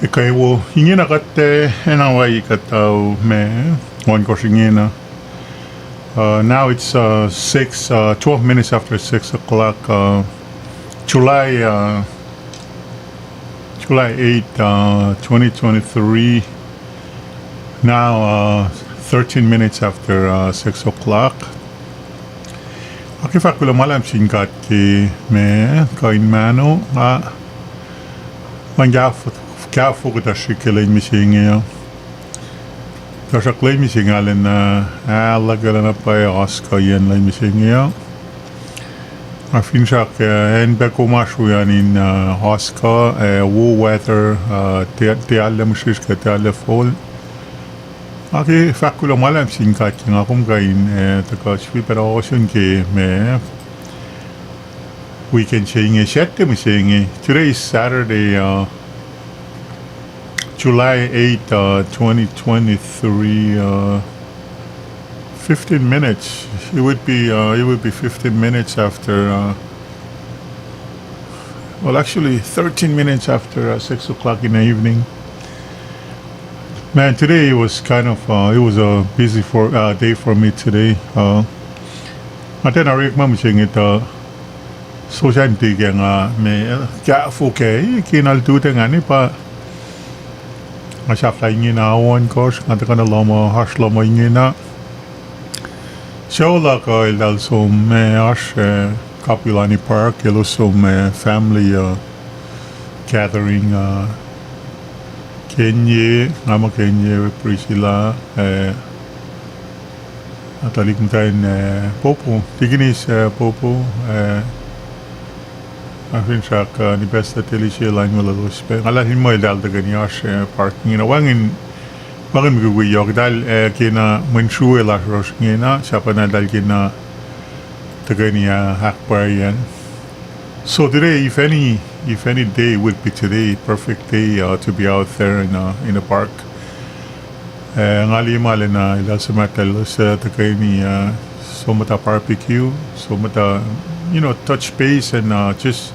Ikaiwo hingina kate Hawaii katau me one koshingina. Now it's 12 minutes after 6 o'clock. July 8, 2023. Now 13 minutes after 6 o'clock. Akifakula malam singkat ki me kain mano man gafu kita shikilay misingiyo. Kashaklay misingalen na alagala na pa Oscar yan lay misingiyo. Afin siya en bekumashu yan in Oscar wo weather te alam shish ka te alefol. Aki fakula malam singkat ki nga kain taka shwipera ocean ki me weekend saying shette misingi. Today is Saturday July 8, 2023, 15 minutes. It would be 15 minutes after, well, actually 13 minutes after 6 o'clock in the evening. Man, today it was kind of, it was a busy day for me today. Maten arik mam sing it, so shanti nga me kya fuke kinal tuteng ani pa. Masya ingin awan kos ngata kana lama hash lama ingina shola ka dal som ash Kapilani Park elo som family gathering Kenya nama Kenya Priscilla atalikuntain Popo tiginis Popo Afin siya ni besta telisya lang wala luspe. Alahin mo dal da ganyash parking na wangin miguguyo dal kina mensue la rosngina siya pa na dal kina taganiya hakbar yan. So today, if any day would be today, perfect day to be out there in a park. Ngali mali na ila sa matal sa tagani somata barbecue, somata touch base and just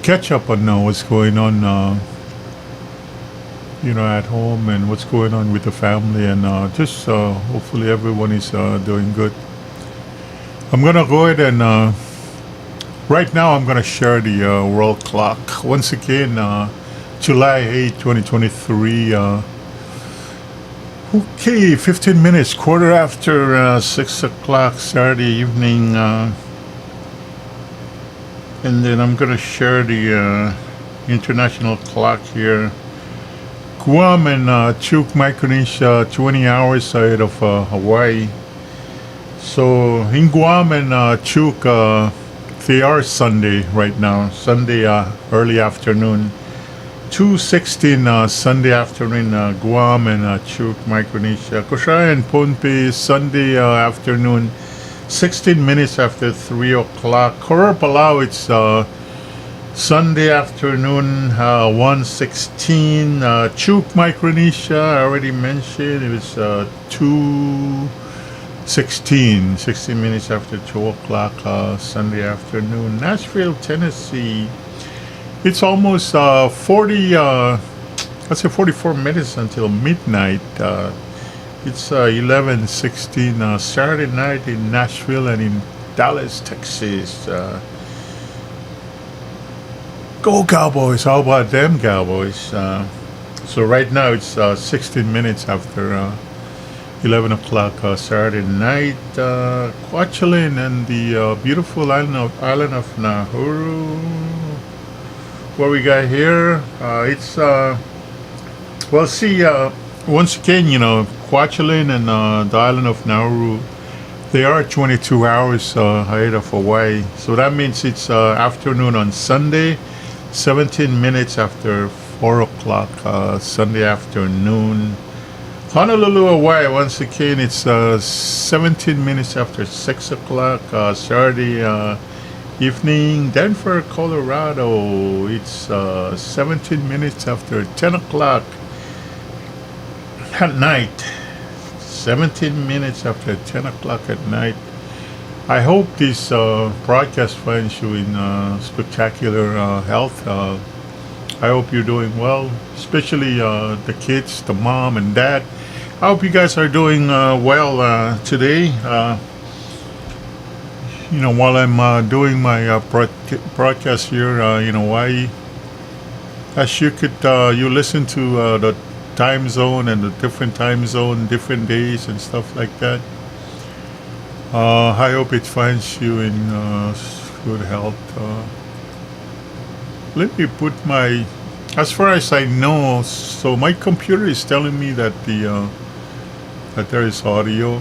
catch up on what's going on, at home and what's going on with the family and just hopefully everyone is doing good. I'm gonna go ahead and right now I'm gonna share the world clock once again. July 8, 2023. Okay, 15 minutes, quarter after 6 o'clock Saturday evening. And then I'm going to share the international clock here. Guam and Chuuk, Micronesia, 20 hours ahead of Hawaii. So in Guam and Chuuk, they are Sunday right now. Sunday early afternoon. 2:16 Sunday afternoon, Guam and Chuuk, Micronesia. Koshai and Pohnpei, Sunday afternoon. 16 minutes after 3 o'clock. Koror Palau, it's Sunday afternoon, 1:16. Chuuk, Micronesia, I already mentioned, it was 2:16, 16 minutes after 2 o'clock, Sunday afternoon. Nashville, Tennessee, it's almost 44 minutes until midnight. It's 11:16 Saturday night in Nashville and in Dallas, Texas. Go Cowboys! How about them Cowboys? So right now it's 16 minutes after 11 o'clock Saturday night. Kwajalein and the beautiful island of Nauru. What we got here? It's once again, Kwajalein and the island of Nauru, they are 22 hours ahead of Hawaii. So that means it's afternoon on Sunday, 17 minutes after 4 o'clock Sunday afternoon. Honolulu, Hawaii, once again, it's 17 minutes after 6 o'clock Saturday evening. Denver, Colorado, it's 17 minutes after 10 o'clock at night. 17 minutes after 10 o'clock at night. I hope this broadcast finds you in spectacular health. I hope you're doing well, especially the kids, the mom and dad. I hope you guys are doing well today. While I'm doing my broadcast here in Hawaii, as you could, you listen to the time zone and the different time zone, different days and stuff like that. I hope it finds you in good health. Let me put my, as far as I know, so my computer is telling me that that there is audio.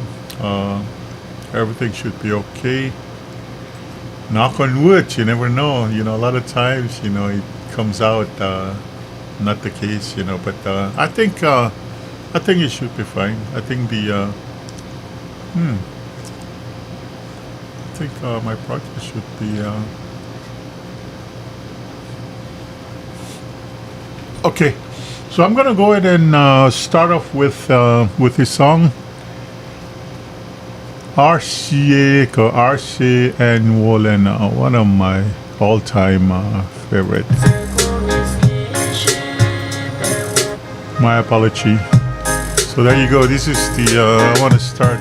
Everything should be okay. Knock on wood. You never know. A lot of times, it comes out not the case. But I think it should be fine. I think my project should be okay. So I'm gonna go ahead and start off with his song RCA or RC and Wollen, one of my all-time favorites. My apology. So there you go. This is the I want to start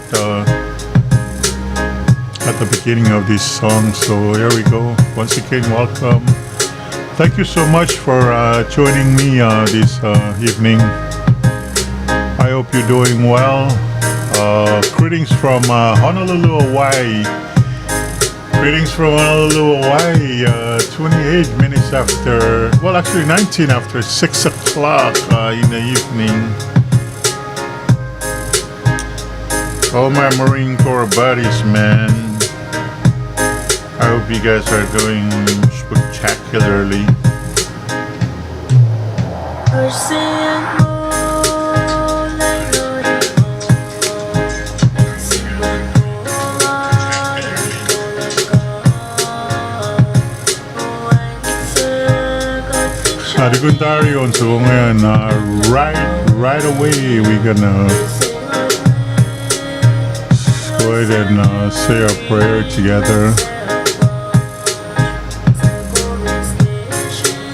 at the beginning of this song. So here we go. Once again, welcome. Thank you so much for joining me this evening. I hope you're doing well. Greetings from Honolulu, Hawaii. Greetings from Honolulu, Hawaii. 28 minutes after, well, actually 19 after 6 o'clock in the evening. All my Marine Corps buddies, man. I hope you guys are doing spectacularly. Adiguntario, so right away we're gonna go ahead and say our prayer together,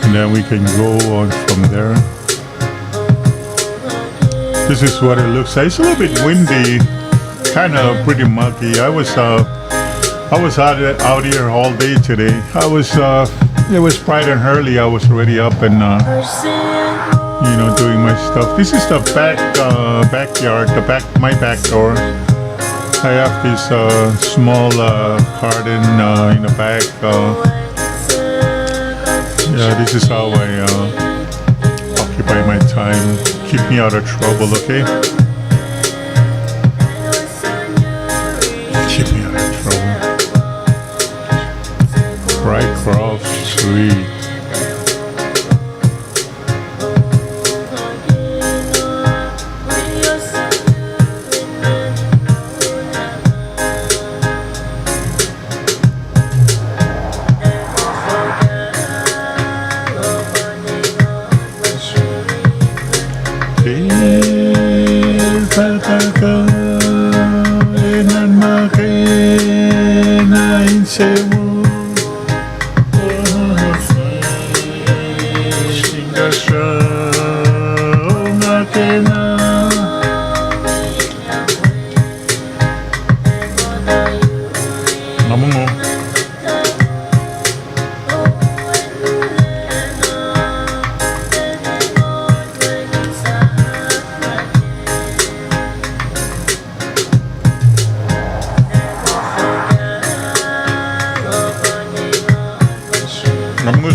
and then we can go on from there. This is what it looks like. It's a little bit windy, kind of pretty muggy. I was out here all day today. It was bright and early. I was already up and doing my stuff. This is the backyard, my back door. I have this small garden in the back. This is how I occupy my time. Keep me out of trouble, okay? Keep me out of trouble. Rycroft Street.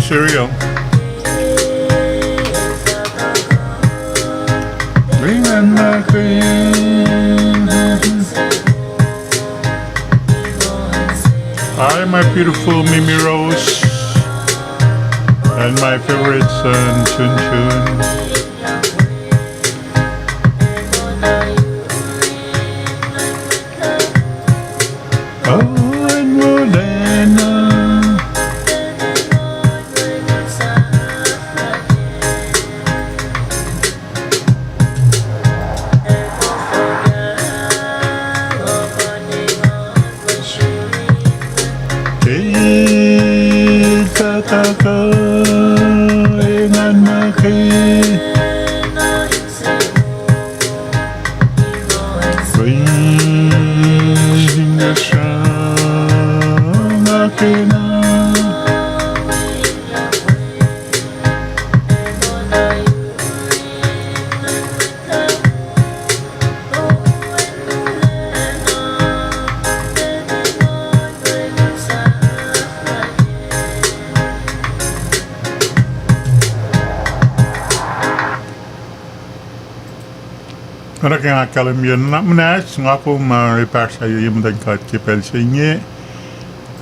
Cereal. Bring on my queen. Hi, my beautiful Mimi Rose, and my favorite son, Chun Chun. Kaya nga kalam yun na manas nga po ma-repair sa iyo yung dagkat kipel sa inyo.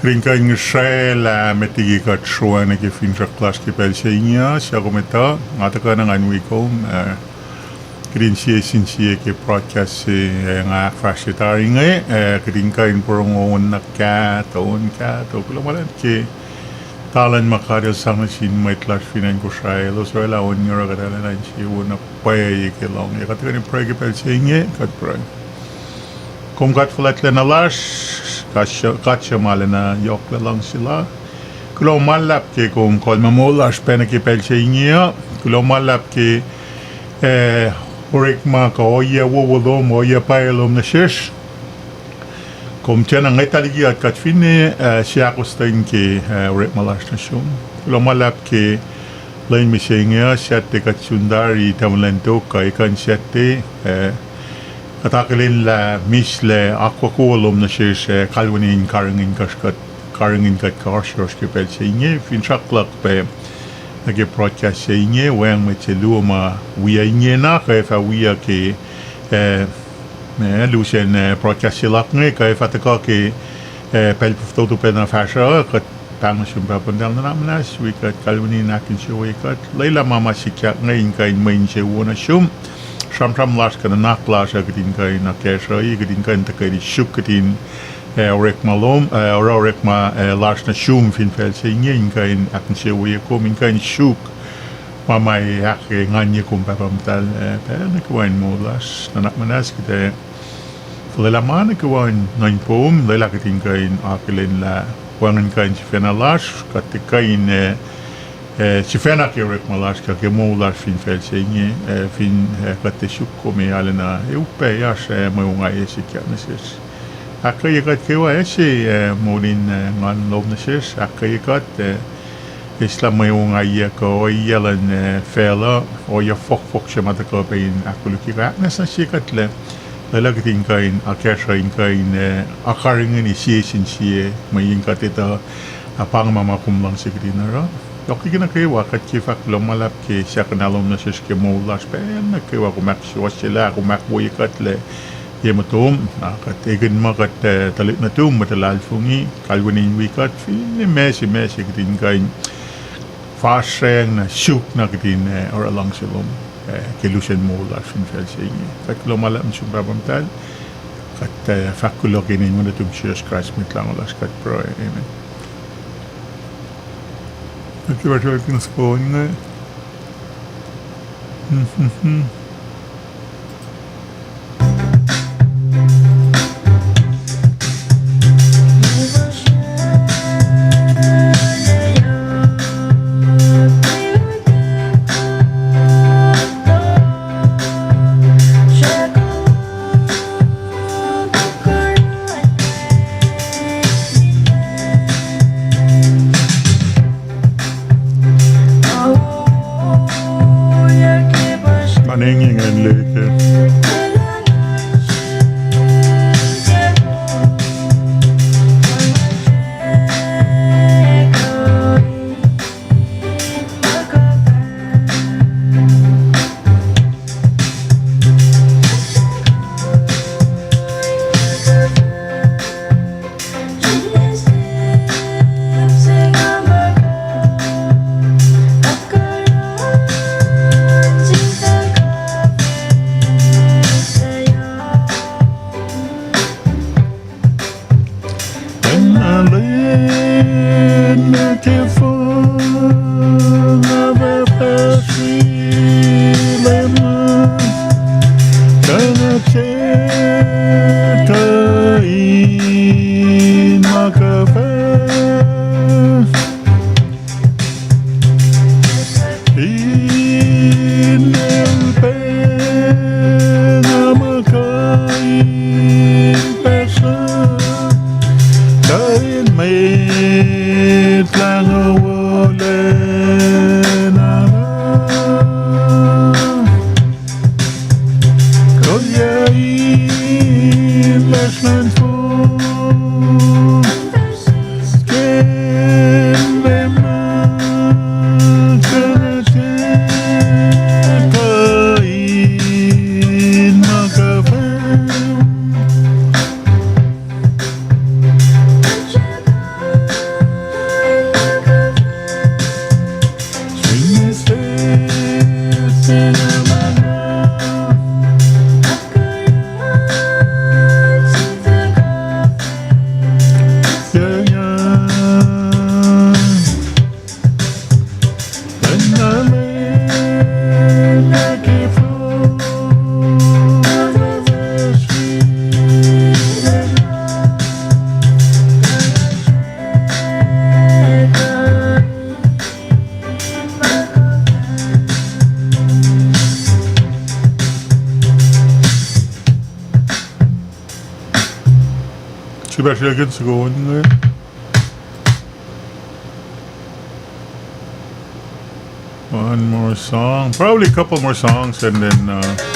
Kring ka yung la metigi ka truwa na kifin sa klas kipel sa inyo. Siya kumita, nga ta ka ng anwi ko. Kring siya sinsiya ki broadcast si nga fascitari nga. Kring ka yung purong on na ka, taon ka, to kulaman ki. Talan makaril sang sin may klas finan ko siya. So wala on yung ragadala na siya na paya ikilong. Kata ka ni pray kipel sa inyo, kat pray. Kung kat fulat le na las, katya mala na yok le lang sila. Kulo malap ke kung kol mamulas pena kipel sa inyo. Kulo malap ke hurik ma ka oya wawalom, oya payalom na shish. Kung tiyan ang italigi at katfine, siya kustain ke hurik malas na siyum. Kulo malap ke lain misalnya siate kat sundari tamlento kai kan siate katakalin la misle aqua kolom na siya kalwanin karangin kat karshos ke pel siya fin chaklak pe nage broadcast siya wang metelu ma wiya niya na kaya fa wiya ke lusen broadcast silak nge kaya fataka ke pel pufto pe na fasha kat Pangas yung babandal na naman na wikat kalwani natin siya wikat layla mama sikyak ngayon kain main siya wana siyum samsam las ka na nakla siya katin kain na kesha katin kain takay di syuk katin orek malom orek ma las na siyum finfel siya ngayon kain akin siya wiko min kain syuk mamay hake nganya kung papamtal pero nakawain mo las na nakmanas kita layla ma nakawain ngayon poom layla katin kain akilin la wangan kain si fena las katikain si fena ke rek malas ka ke mo las fin fel senye fin katte shukko me alena upe ya se mo nga esi kya neses akay kat ke wa esi modin ngan lob neses akay kat islam mo nga ya ko yelan fela o ya fok shama ta ko pein akuluki ka nesa sikat le lalagating kain akashain kain akaringin isiyesin siye mayin katita apang mamakum lang si Grinara. Yoki gina kay wakat kifak lumalap ke siya kanalom na siya ke maulas pa na kay wakumak siya sila kumak buikat le yematum kat egin makat talit na tum matalal fungi kalwanin wikat fin mesi grin kain faseng na syuk na grin or alang silom kelusen mola fin fel singe kat lomala msum babamtal kat fakulo kini mo natum Jesus Christ mit lang olas kat pro amen kat wa joy kin sko nge Maningin en leke Süper şarkı going. One more song, probably a couple more songs, and then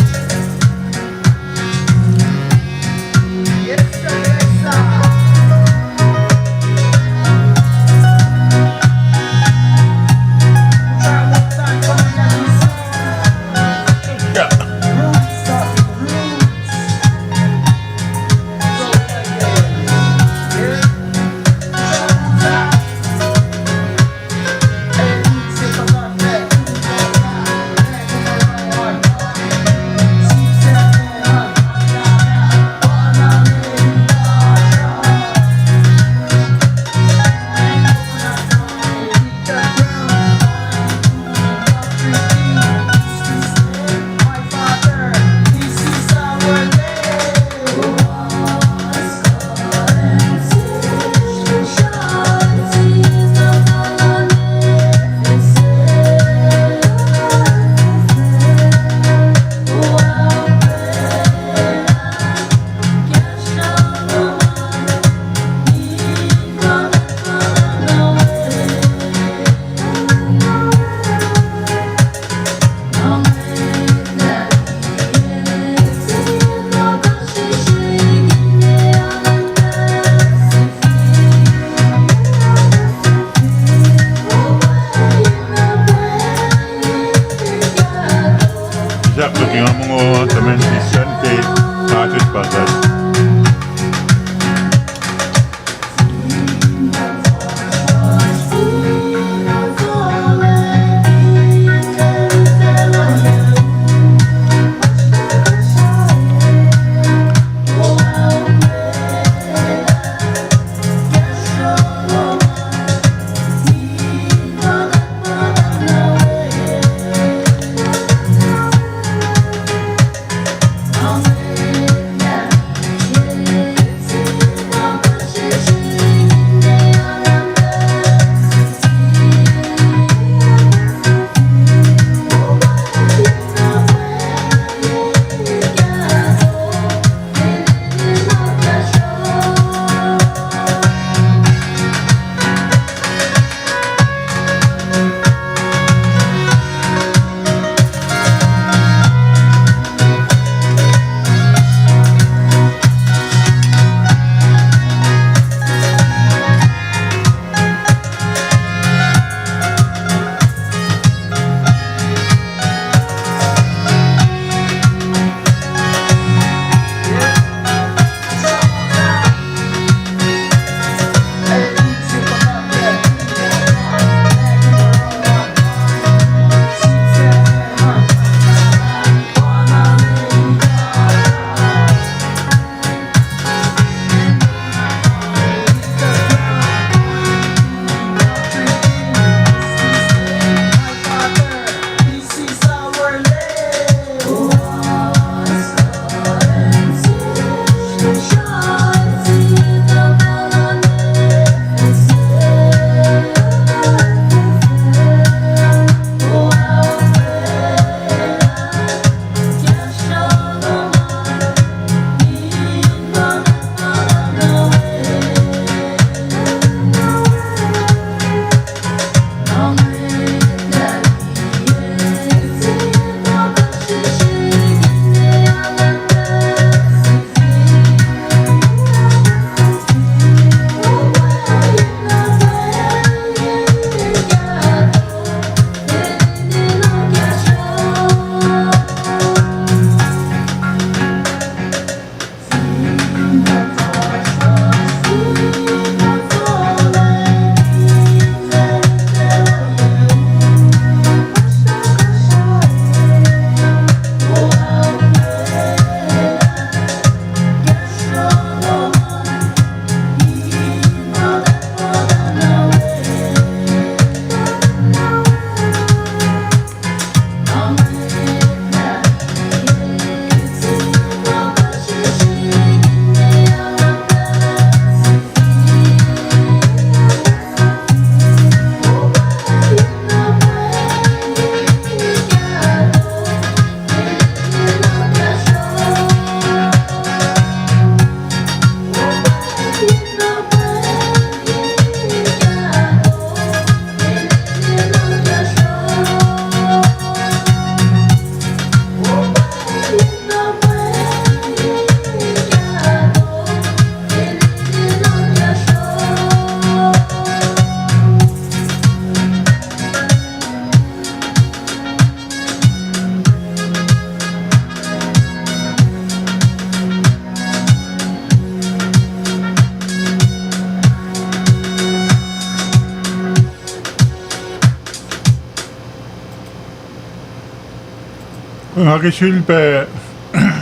Hakisilpe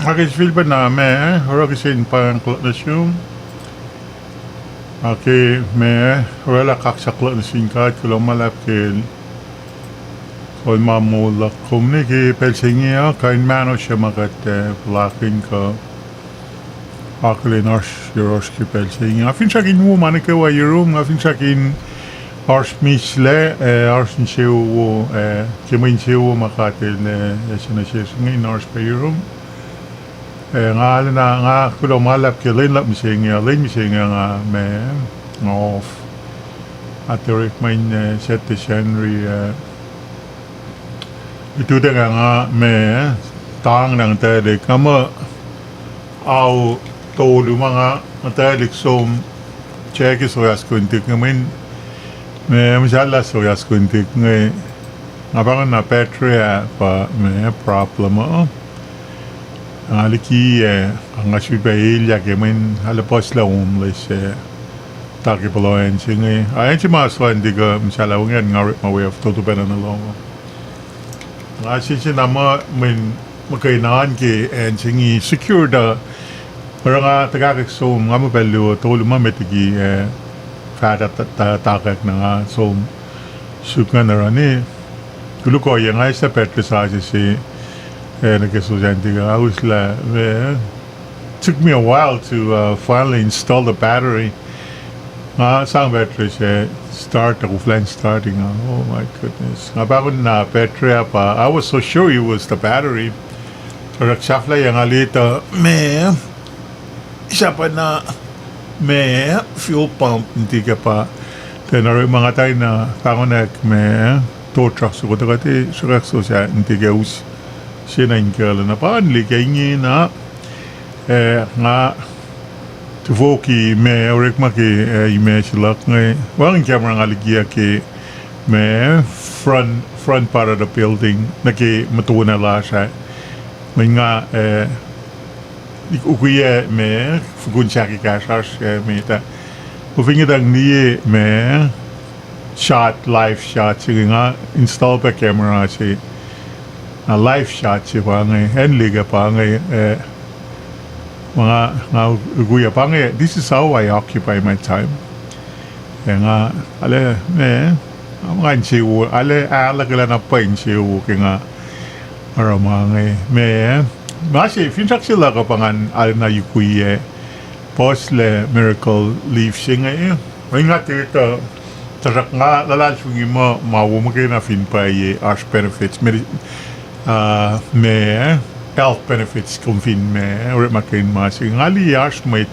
hakisilpe na me hakisin pang klotnasium. Haki me rela kaksa klotnasin kat kulo malap kel. Kol mamula kumni ki pelsingia kain mano siya makat plakin ka. Aklin yoroski pelsingia. Afin sakin mo manike wa yerum afin sakin ars misle arsin sewo kemin sewo makatel sina singin ars pa yerum. Nga nga kulo malap ke len misingia nga me of aterik main set de Henry itu nga me tang nang tede kama au to lu mga tede som check so yas kuntik ngamin me masala so yas kuntik ngay abang na petria pa me problem aliki ang asibay ke men halapos la homeless takipoloyan singi ayan si maswan diga masala ungan ngarit ma way of toto benan along si nama men makainan ke and singi secure da parang tagakak som nga mapelu tolo mametigi fata takak na som sukan na rani kulo ko yang ay sa petrisa si took me a while to finally install the battery. Sang battery start offline starting. Oh my goodness. Ngabagon na battery pa. I was so sure it was the battery. Pero safla yang alita me isa pa na me fuel pump hindi ka pa. Tenaro mga tayo na pangonak me tow truck so kati surak so siya hindi ka us. Sinainkala na paanli kaya na nga tuvoki me orek maki image lak ngay walang camera nga ligia ke me front part of the building naki matuna la siya may nga ukuya me fugun siya ki kasas me ta ufingit ang niye me live shot sige nga install pa camera siya a live shot si pangay henliga pangay mga guya pangay this is how I occupy my time nga ale mga insiwo ale kala na pa insiwo nga aramangay masi finsak sila kapangan ale na yukuye posle miracle leaf singa may nga tita tarak nga lalalsungi mo mawumagay na finpay as benefits me health benefits kung fin me or makin masing ngali yash may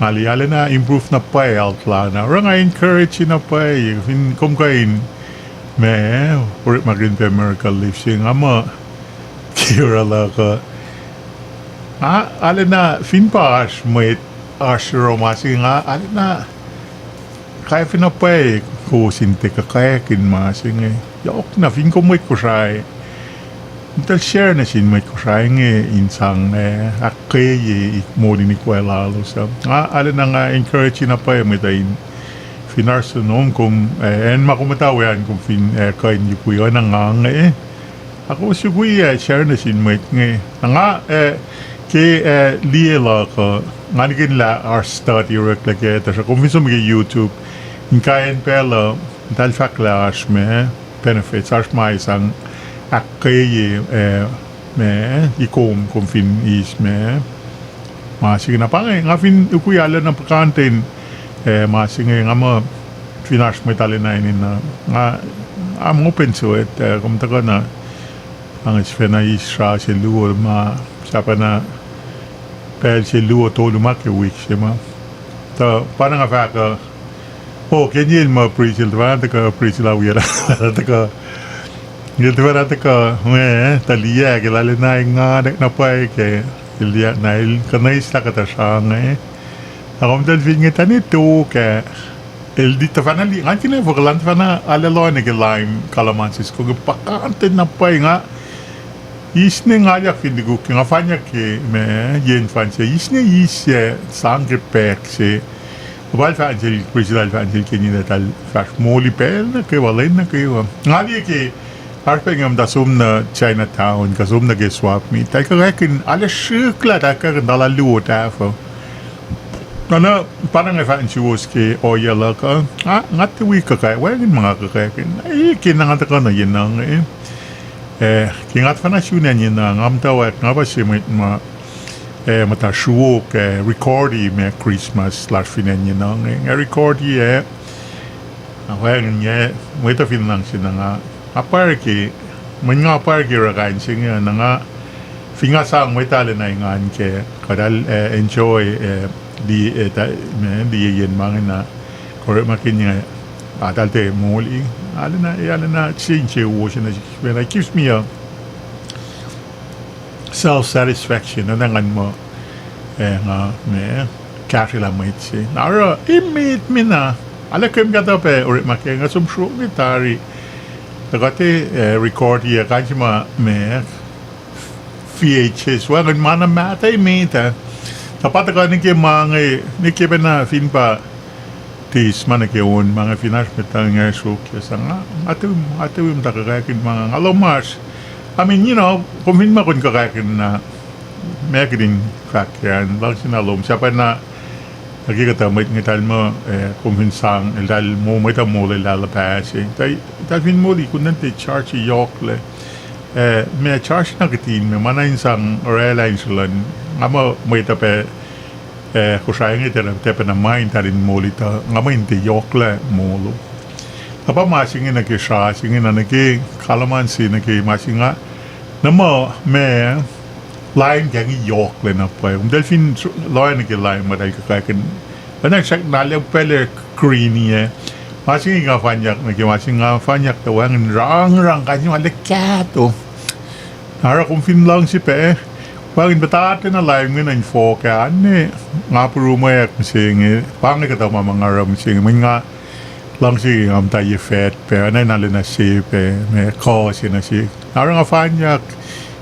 ngali ala na improve na pa health la na or nga encourage na pa fin kung kain me or makin pa miracle leaf sing ama kira la ka ala na fin pa ash may ashro masing ala na kaya fin na pa ko sinte ka kaya kin masing yok na fin ko may kusay Until share na sin may kusay insang akay ikmodi ni kwa lalo sa ala na nga encourage na pa may tayin finarso noon kung en makumatawayan kung fin kain yu kuya na nga ako siguya share na sin may nga ke liela ka nga nagin la our study rek lagi tasha kung minsan mga YouTube kain pala dahil fakla as me benefits as may isang akay me ikom kung fin is me masig na pangay nga fin ukuyala ng pagkantin masig nga mo finash may talinainin na nga I'm open to it kung taga na ang isfena isra si luo siapa na pel si luo tolu makiwik siya ma ta parang nga faka kenyin ma prisil tawaan taka prisil awira taka gitu kan ka talia ke lale na nga na pa ke ilia na kana isla kata sanga akom dal fin ngeta ni to ke el dita fana li nganti na vokalan fana alelo ne ke lime calamansis ko pakante na pa nga isne nga ya fin digu ke nga fanya ke me yen fanse isne isye sangre pek se Wal fa angel president fa angel ke ni tal fa moli pel na ke walen na ke nga di ke Harping da sum na Chinatown ka sum na ge swap mi. Tai ka rekin alle shukla da ka dala luot afo. Na parang e fan chuos ke o yala ka. Ngat wi ka kai wagin mga ka rekin. Ai kinang ta ka na yin nang kingat fa na shunen yin nang am ta wa nga ba si ma mata shuo ke recordi me Christmas slash finen yin nang recordi wagin ye mo ta fin nang sin nga aparki mình nga aparki ra kain sing na nga finga sang mo ta le na ngan ke kadal enjoy di di yen mangina kore makinya adalte moli alena change wo when it gives me a self satisfaction na ngan mo nga me kafila mo itsi nara imit mina ala kem gata pe ore makenga sum shro gitari tagate record ya kajima me VHS wagan mana mata imita tapat ka ni ke mange ni ke bena fin pa tis mana ke on mga finas petang so ke sanga atum takakakin mga alomas I mean you know kung hin ma kun kakakin na marketing crack yan lang sinalom siapa na nakikita mo ngital mo kung hin sang dal mo mo ta mo le lalabas tay fin mo di kun nante charge yokle me charge na kitin me mana insang airlines lan ngamo mo ita pe kusayang ito na tepe na main tarin molita ngamo inte yokle molo apa masingin na kisha singin na naki kalamansi naki masinga namo me line gangi yokle na pa delfin line naki line madal kakakin ana check na le pele creamy masingin nga fanyak naki masinga fanyak tawang rang kanyo ale kato nara kung fin lang si pe pagin batate na live nga info ka ane nga puro mo yak masingi pangit ka tama mga ram masingi nga lang si am tayo fet pe anay nalin na si pe may cause na si nara nga fanyak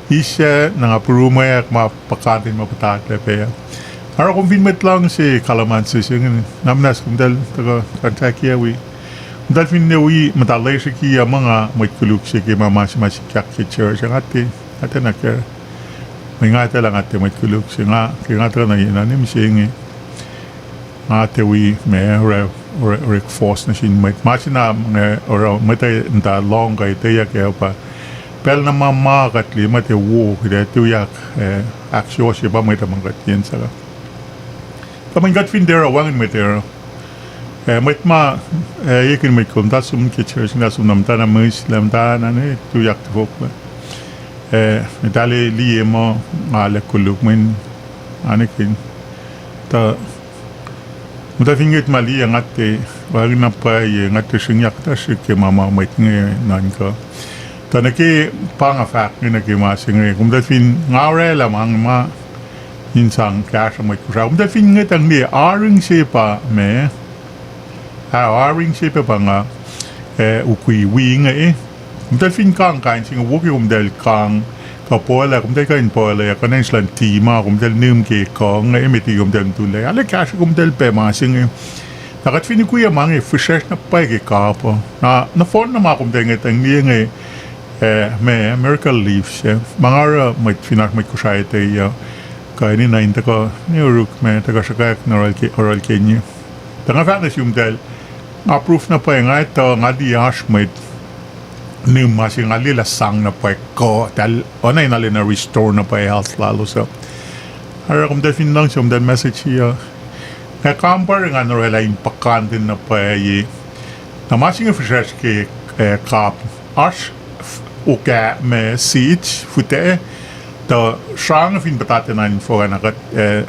isya na nga puro mo yak mapakatin mapatate pe nara kung fin met lang si kalamansi singin namnas kung dal taga kantakia wi dal fin newi matalay si kiya mga may kuluk si kiya masikyak si church ang ate nakar may ngata lang ate may kuluk si nga kingata na inanim singi ate wi may rek force na sin may masina or matay nta long kay teya kaya pa pel na mamakat li mate wo kaya tuyak aksyo siya ba may tamang katyan saka tamang gat fin dera wangin may dera may ma yakin may kumta sum kitcher sina sum namta na muslim ta na ne tuyak tufok ba dali liye mo ngale kuluk min anikin ta muta fingit mali yang ate wag na pa ye ngate singyak ta sike mama mai nge nan ka ta naki panga fak ni naki ma singe kum da fin ngare la mang ma insang ka sa mai ku sa kum da fin nge tang ni aring se pa me aring se pa nga ukui wi nge Kumdal fin kang kain singa wuki kumdal kang ka pola kumdal kain pola ka nang slan tima kumdal nim ke kong emiti kumdal tulay ale kash kumdal pe ma singa nakat fin kuya mange fishes na pa ke kapo na phone na ma kumdal ngetang ni nge me miracle leaves mangara mai finak mai kusay te ya kaini na inta ko ni uruk me ta ka shaka oral ke ni tanga fa na kumdal approve na pa nga ito nga di ash mai ni masing alila sang na pa ko tal onay na na restore na pa health lalo so ara kum da fin lang so that message here ka kampar nga no rela impakan din na pa yi na masing fresh ke kap ash o ka me siege fute to sang fin patate na info na kat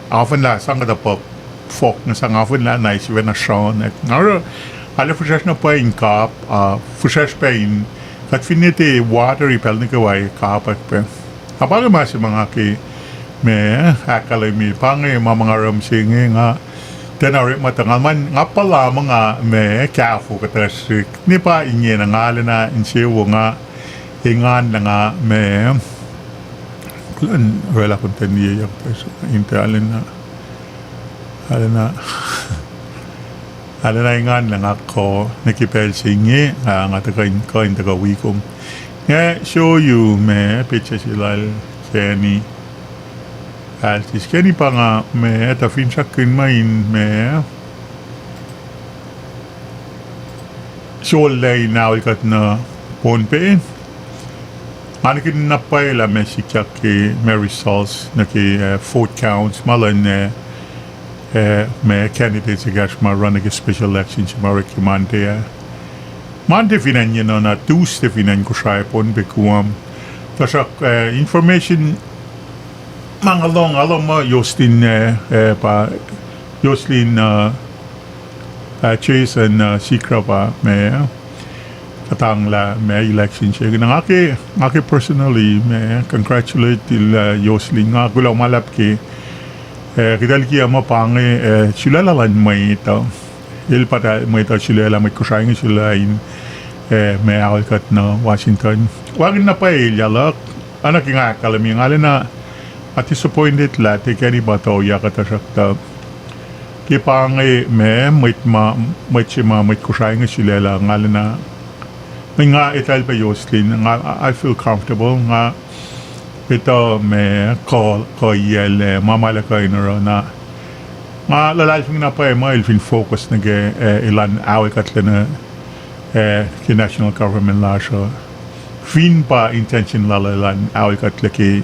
often la sang da pa fok na sang often la nice when a shown ara ala fresh na pa in kap fresh pa in Kat finite water ipel ni kawai kapat pe. Kapag mas mga ki me akala mi pangi mga ram singi nga tenari matangal man nga pala mga me kafu katasik ni pa inye na ngala na insiwo nga ingan na nga me kulan wala kung taniya yak peso inte alin na Ala na ingan lang ako nakipel singi nga tagain ko in taga wikom. show you me picture silal Kenny. Altis Kenny pa nga me ta fin siya main me. Show lay now ikat na ponpe. Anakin na pa ila me si ke Mary Sauls na ke vote counts malan me candidates against ma run against special elections Mariki Mante. Mante finan yun na Tuesday finan ko siya pon bekuam. Tasak information mga long alam mo Yoslin pa Yoslin Chase and Sikra pa me katang la me election siya ng aki personally me congratulate til Yoslin nga gulang malap ki kidal ki ama pangi chulala lan may ito il pata may ito chulala may kusayang sila in may awalkat na Washington wagin na pa yalak anak nga kalami nga na at disappointed lahat kani ba to yakatasakta kipangi me may kusayang sila nga na may nga ital pa Yoslin nga I feel comfortable nga ito me ko yel mamalakay na nga lalasing na pa mo ilfin focus nag ilan awik at na ki national government la so fin pa intention lalalan awik at laki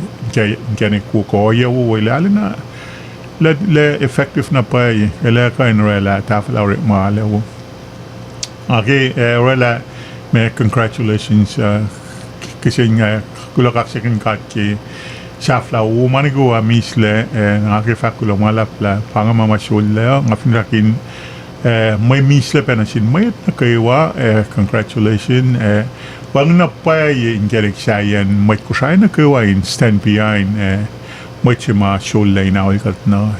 gani ko ya wala na le effective na pa ela ka in rela tafla ma lewo okay rela me congratulations kasi nga kulakak sa kat ki safla umanigo amisle nga fakula malapla panga mama shulle nga finrakin may misle penasin may nakaiwa congratulations wag na pa ingerek sayan may kusay na kaiwa in stand behind may chima shulle na ikat na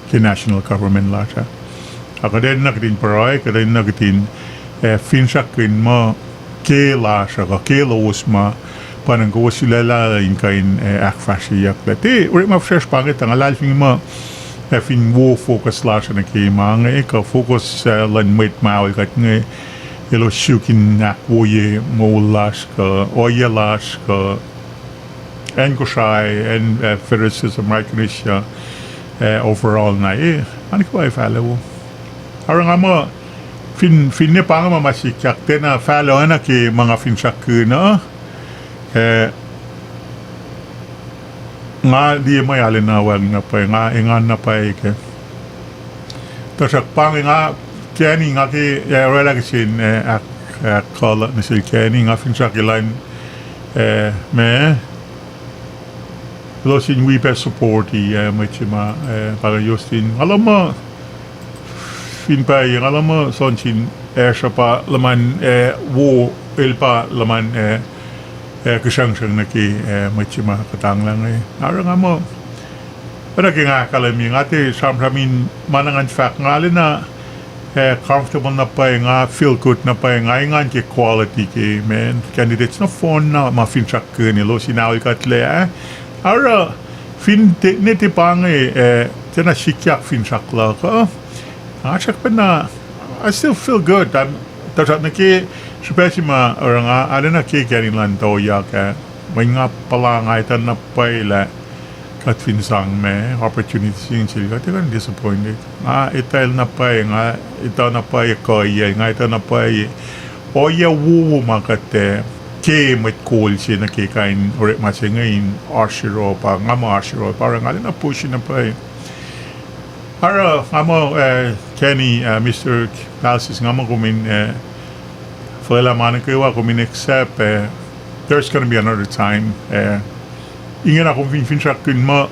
ki national government lata akaden nakatin paroy akaden nakatin finsakin mo kela siya kela usma panang ko sila la in kain akfashi yaklete uri ma fresh pangit ang alalfing mo fin wo focus la siya na kay mga ka focus lan mait maawal kat nga ilo shukin na woye mo las ka oye las ka en ko shy en ferrisism recognition overall na ano ko ay follow harang mo fin ne panga mamasikyak na follow na ki mga finsak na nga di may alinawag na pa nga ingan na pa ke tasak pang nga Kenny nga ki relagsin call na sil Kenny nga finsak ilan me losin we best support may chima para Justin alam mo fin pa alam mo sonchin siya pa laman wo il pa laman kusang-sang na ki machima katang lang ara nga mo para ki nga kalami nga te samramin manangan fact nga na comfortable na pa nga feel good na pa nga ingan ki quality ki man candidates na phone na mafinsak nilo sinawi katle ara fin niti pang tena sikyak finsak la ka asak pa na I still feel good tasat na ki especially ma orang ada na ke garin lan to ya ka may nga pala nga ita na paila kat finsang me opportunity sing sila ka disappointed ital na pa nga ito na pa ko ya nga ito na pa o ya wu makate ke met cool si na ke kain or masingain ashiro pa nga mo ashiro parang nga na push na pa ara amo Kenny Mr. Palsis nga mo kumin Fela manakawa kung accept there's gonna be another time ingin akong finsakin mo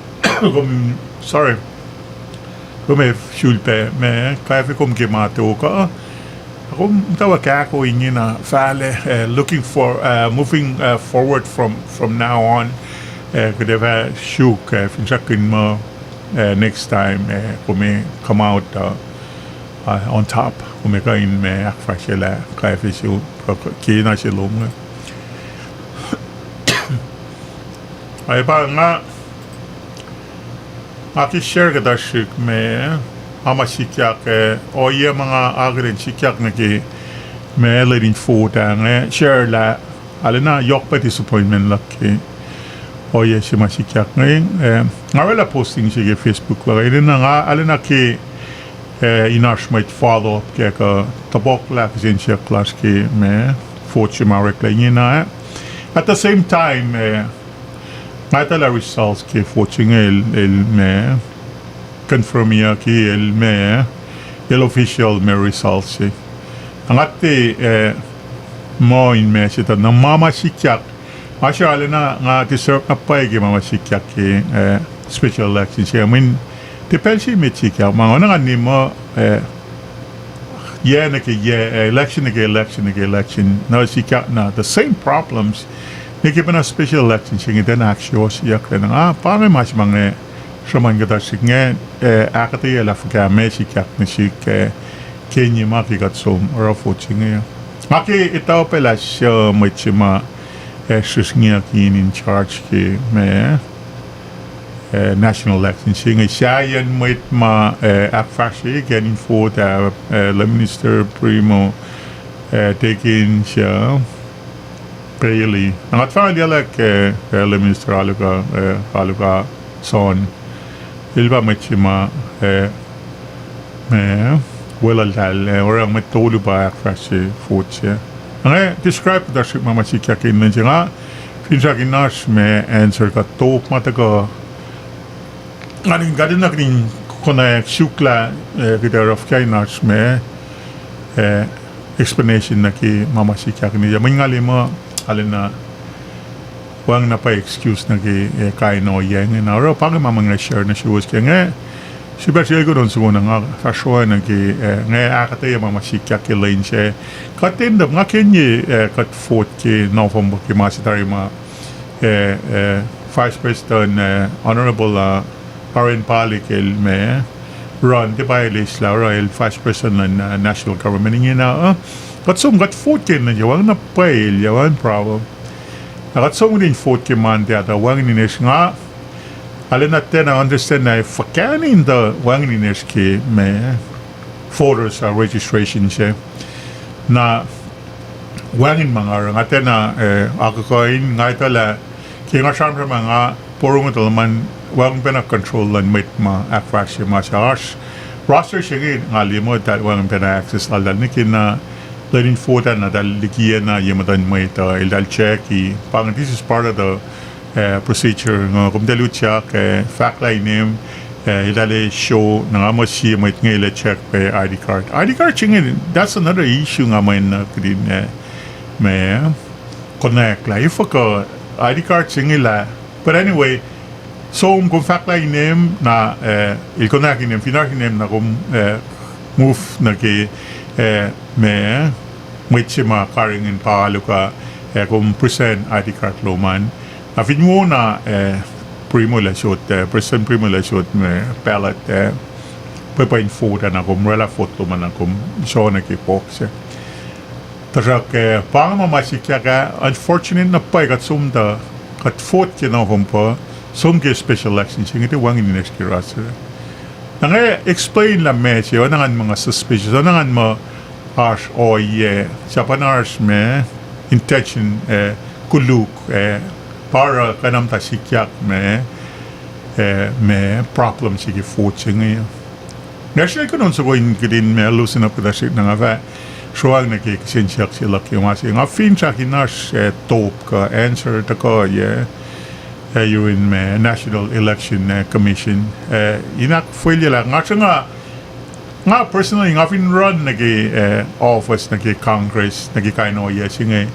sorry kung may shulpe me kaya kung gimato ka ako tawa ka ako ingin na fale looking for moving forward from now on could have shuk finsakin mo next time kung may come out on top kung may kain may akfa sila kaya siya kina siya lung ay pa nga share ka dashik may ama sikyak o iya mga agrin sikyak na ki may leading food ang share la alena yok pa disappointment laki oye si masikyak ngayon ngawala posting siya Facebook ba na nga alena ki inash might follow up kaya ka tabok la kasi siya class ki me fortune marekla na at the same time ngata la results ki fortune el me confirm ya ki el me el official me results si angati mo in me siya na mama sikyak asya alena nga deserve na pa ki mama sikyak ki special election siya I mean depends si me sikyak mga nga ni mo election na sikyak na the same problems niki pa na special election siya then actually siya na parang mas mga shaman gata siya akati la fuka me sikyak na siya Kenya makikat som or afot siya Maki itaw pala siya may chima susngya kin in charge ki me national election siya yan may akfashi getting for the Minister Primo taking siya Bailey ang atfang dialek Minister Aluka son ilba may chima me Well, orang metolu ba akfasi fortje. Ang describe da si mama si kyakin na siya finsa kinas me answer ka top mata ko. Ngayon gadin na kin kona shukla kita of kinas me explanation na ki mama si kyakin niya. Mangali mo alina wang na pa excuse na ki kaino yang na ro pag mamang na share na shows kaya Siya ko doon sa muna nga kasyon na ki akatay mama sikya ki lane siya katindap nga kenye kat fort ki November ki masitari Vice President Honorable Aaron Palikil me run di ba ilis la Royal Vice President ng National Government niya na kat fort ki na yawang na pail yawan problem kat din fort ki man diata wang ninis nga Alin natin na understand na fakanin the wangininis ki may voters registration siya na wangin mga nga natin na ako koin nga ito la kaya nga siyang mga puro nga talaman wang pina-control lang may ma-akfak siya mga roster siya nga limod at wang pina-access alal ni kina learning for na dal likiyan na yamadan may ito dal check pang this is part of the procedure ng kumdalucha kay fact line name ilale show nga mo siya may ngayla check pe ID card chingin that's another issue nga may na kdin may connect la if ko ID card chingila but anyway so kung fact line name na il connect name final name na kung move na ki may chima karingin paalo ka kung present ID card loman Afin mo na primo la shot person primo la shot me pallet papain food na kum rela photo man kum show na ki box tarak pang mamasikya ka unfortunate na pa kat sumda kat food ki na humpa sum ke special election singiti wangin ni next kirasa nang explain la me siya nangan mga suspicious nangan mo harsh sa panars me intention kuluk para kanam ta sikyak me problem sige fortune ngayon. National ko nun sa ko din me loosen up da shit nga va showang na ki siyak sila ki masi nga fin sa kinas top ka answer ta ko you in me National Election Commission inak fuel la nga personally nga fin run nagi office nagi Congress nagi kaino singe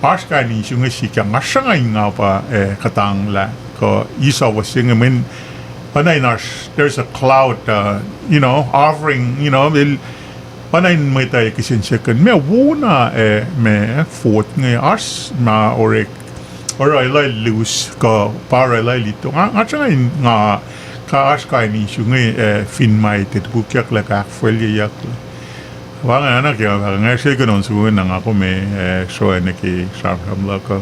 Aska ni siya siya nga siya nga pa katang la ko isa was siya min panay na there's a cloud offering panay may tayo kisin siya kan me wuna me fort nga as ma orek or ay loose ko para ay lito nga siya nga ka aska ni siya nga fin may titbukyak la ka fuel yak Wang anak ya, ngai sih kan orang suruh nang aku me show ni ki sam laka.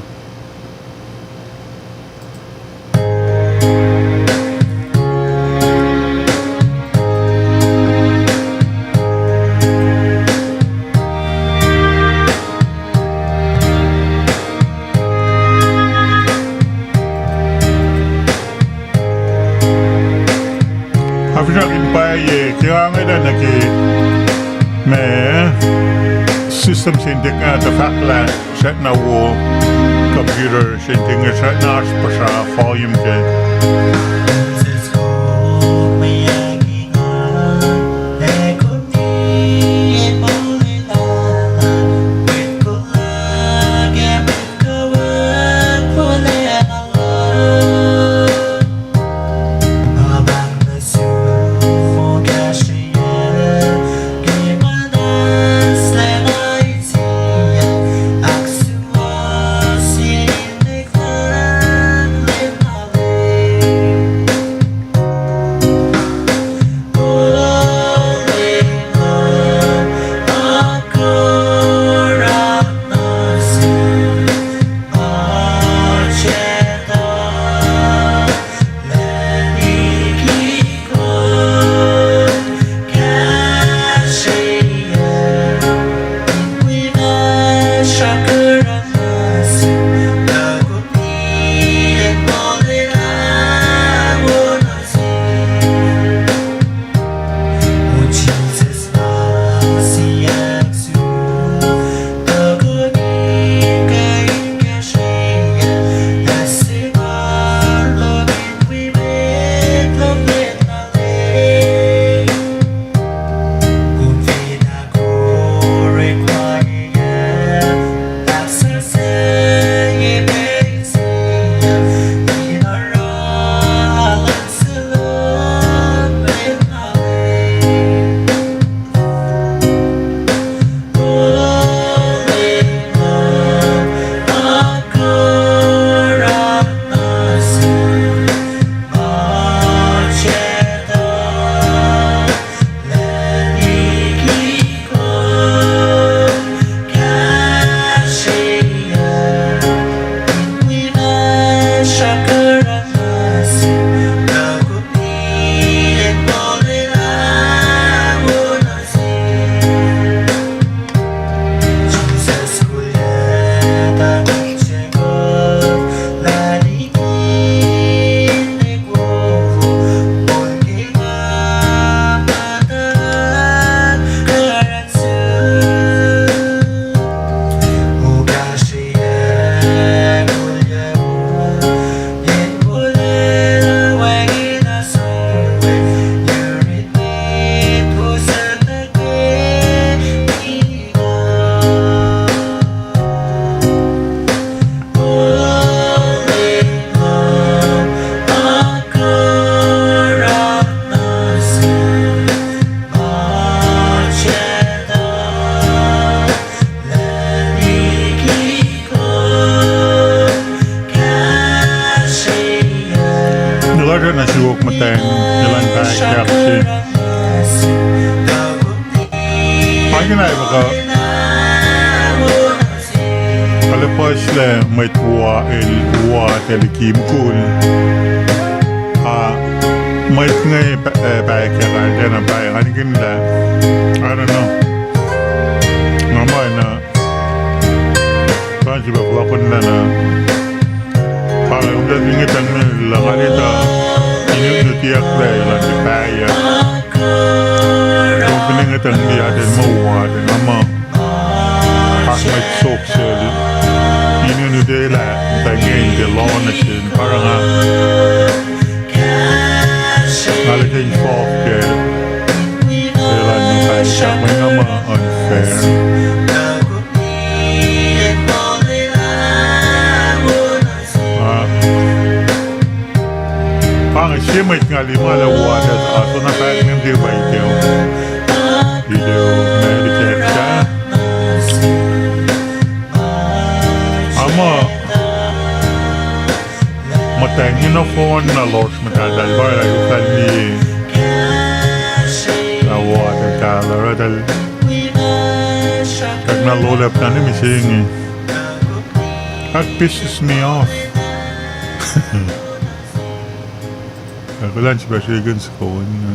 paye kaya ngayon na ki may system sindik nga the fact la set na wo computer sindik nga set na pa sa volume ke na siwok mateng jalan baik ya sih. Pagi na baka kalapas le may tuwa telekim kul may ngay baik ya kan jana baik ani ganda I don't know ngamay na kanji ba kwa kun na para udah ingetan lang alita ini tiak play lang di paya kung piningatan niya din mawa din ama pak may sok sel ini nudela bagay de lona sin para nga alita yung folk ke ilan yung paya may nama unfair siya may ngalima la wala sa aso na pag ng di ba video medicare siya ama matangin na phone na los matadal ba la yung kani la wala kala dal kag na lolap na ni missing that pisses me off Lunch ba siya gan sa kawan na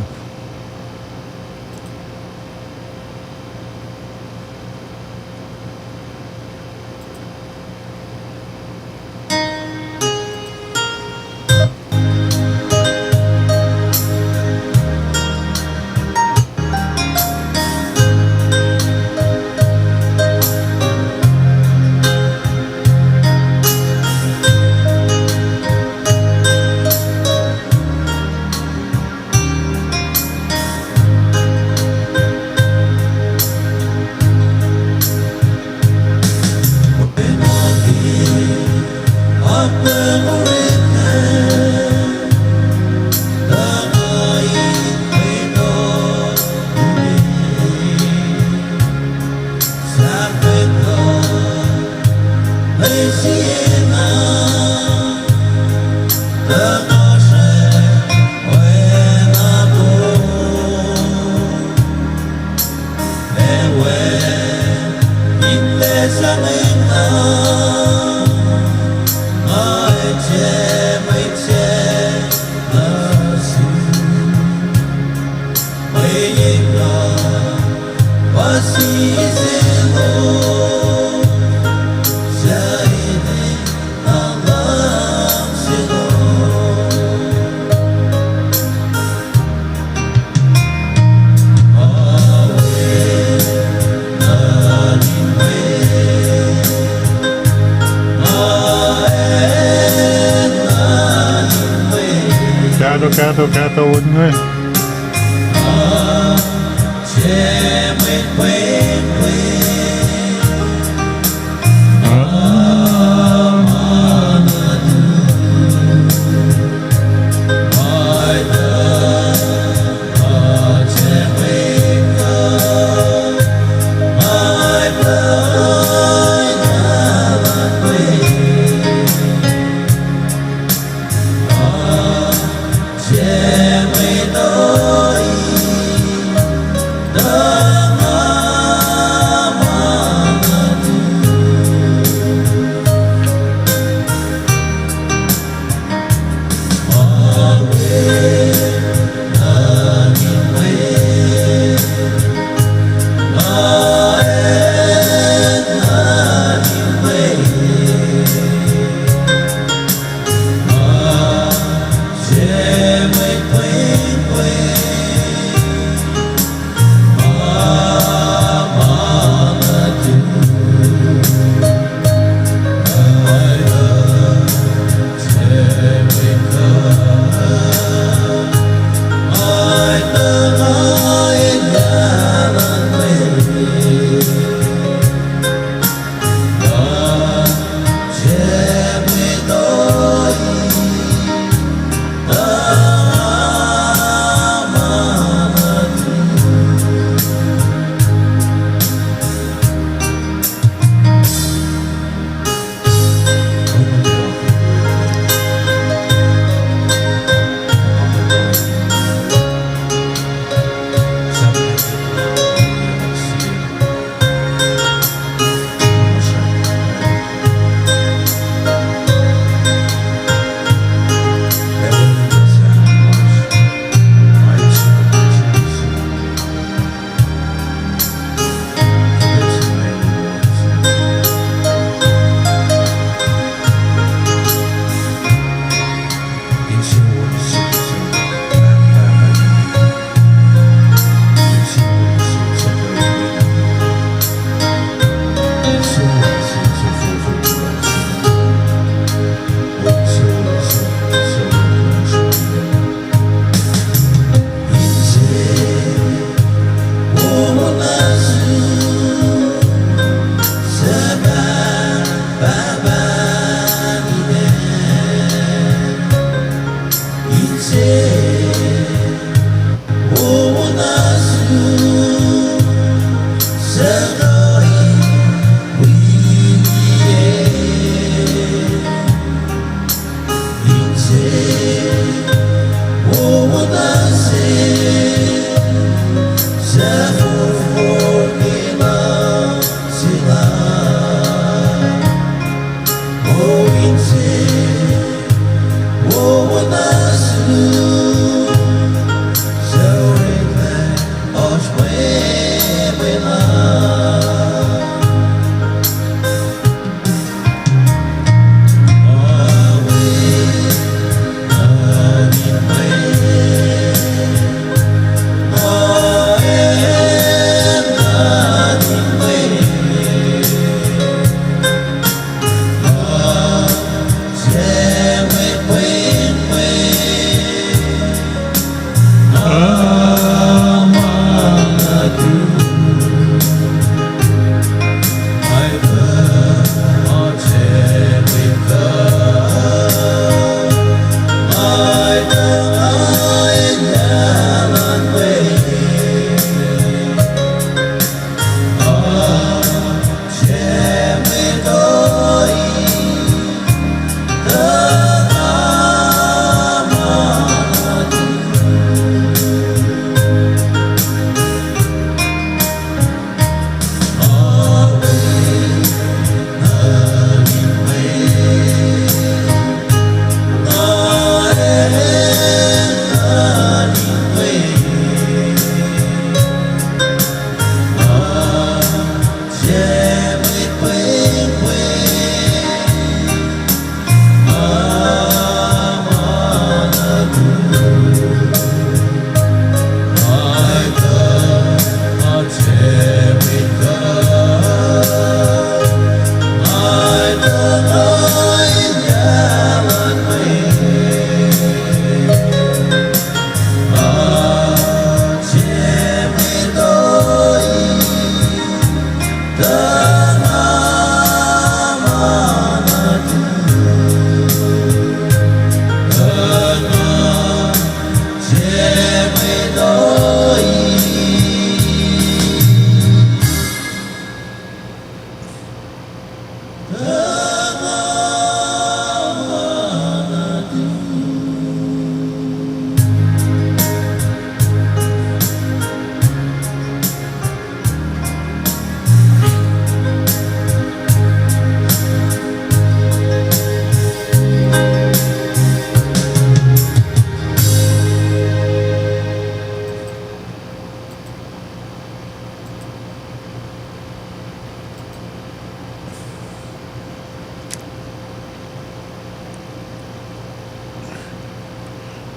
Kato un người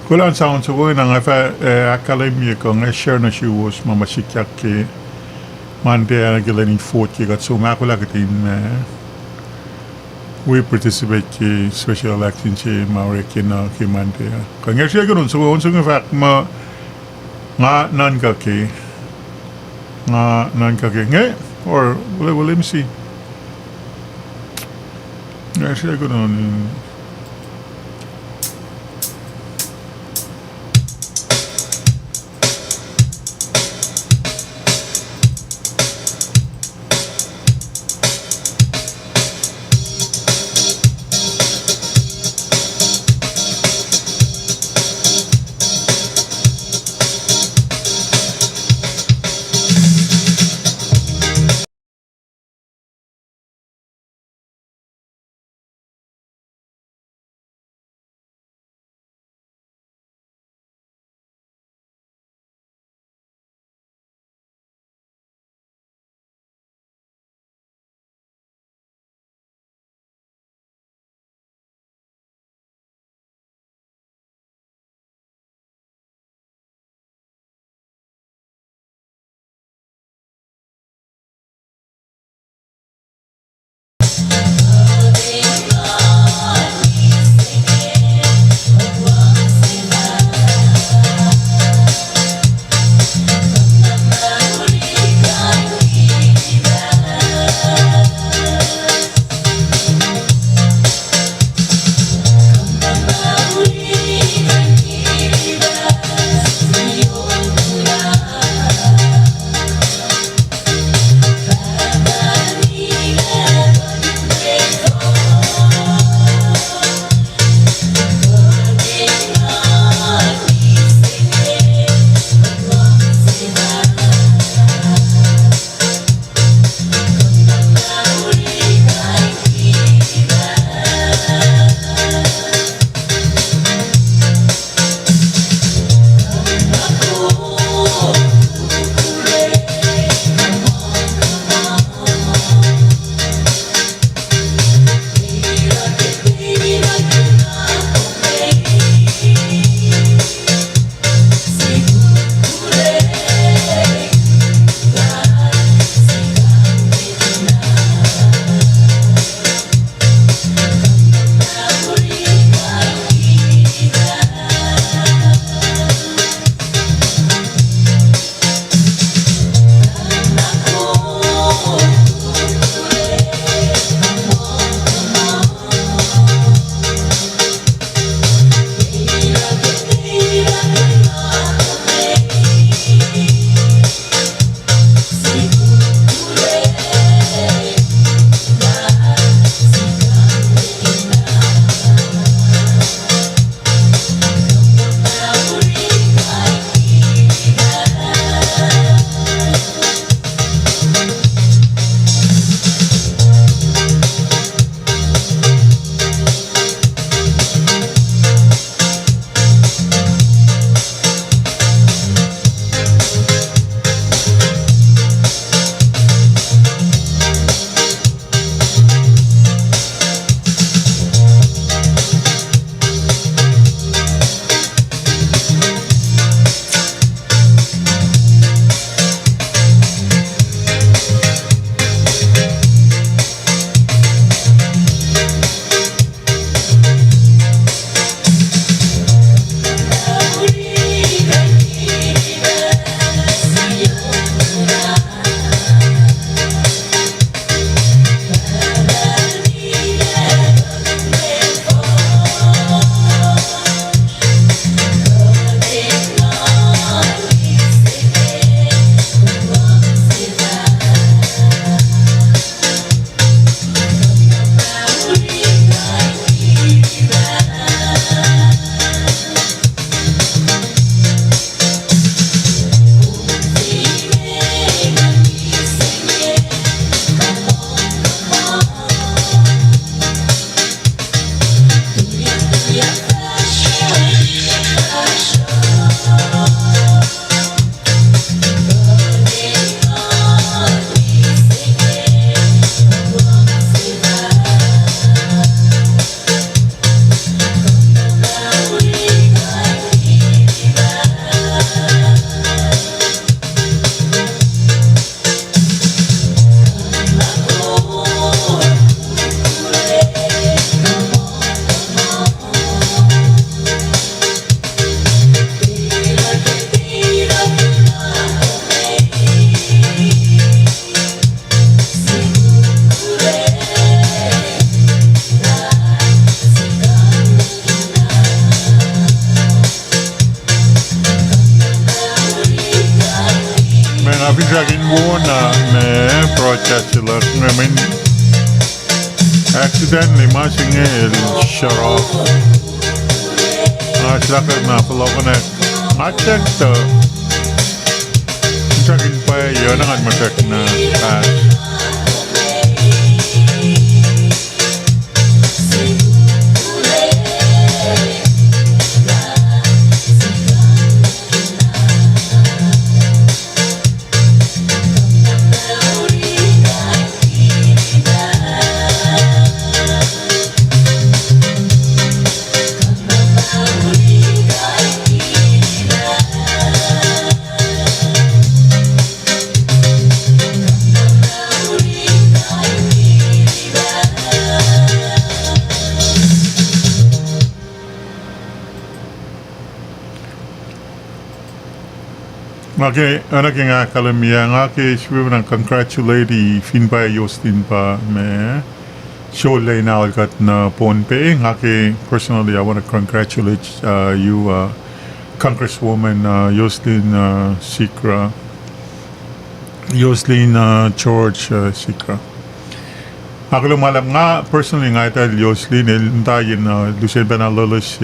Kulan sound so going ang fa academia ko nga share na siya was mamasikyak ke mande ang gilani fort ke gat so nga ko lagatin we participate ke special election che maure ke na ke mande ka nga siya ganun so on so nga fact nga nan ka ke nga or let me see nga siya ganun Dragon Warna me broadcast look I mean accidentally mashing it shut off. Slaka na palokan I checked Dragon pa yun ang matek na Okay, anak yang akalam yang ake sebenarnya congratulate Finbay Justin pa me show lay now kat na ponpe ake personally I want to congratulate you Congresswoman Jocelyn Sikra Jocelyn George Sikra. Ako lumalap nga personally nga ito Jocelyn tayo na Lucien Benalolos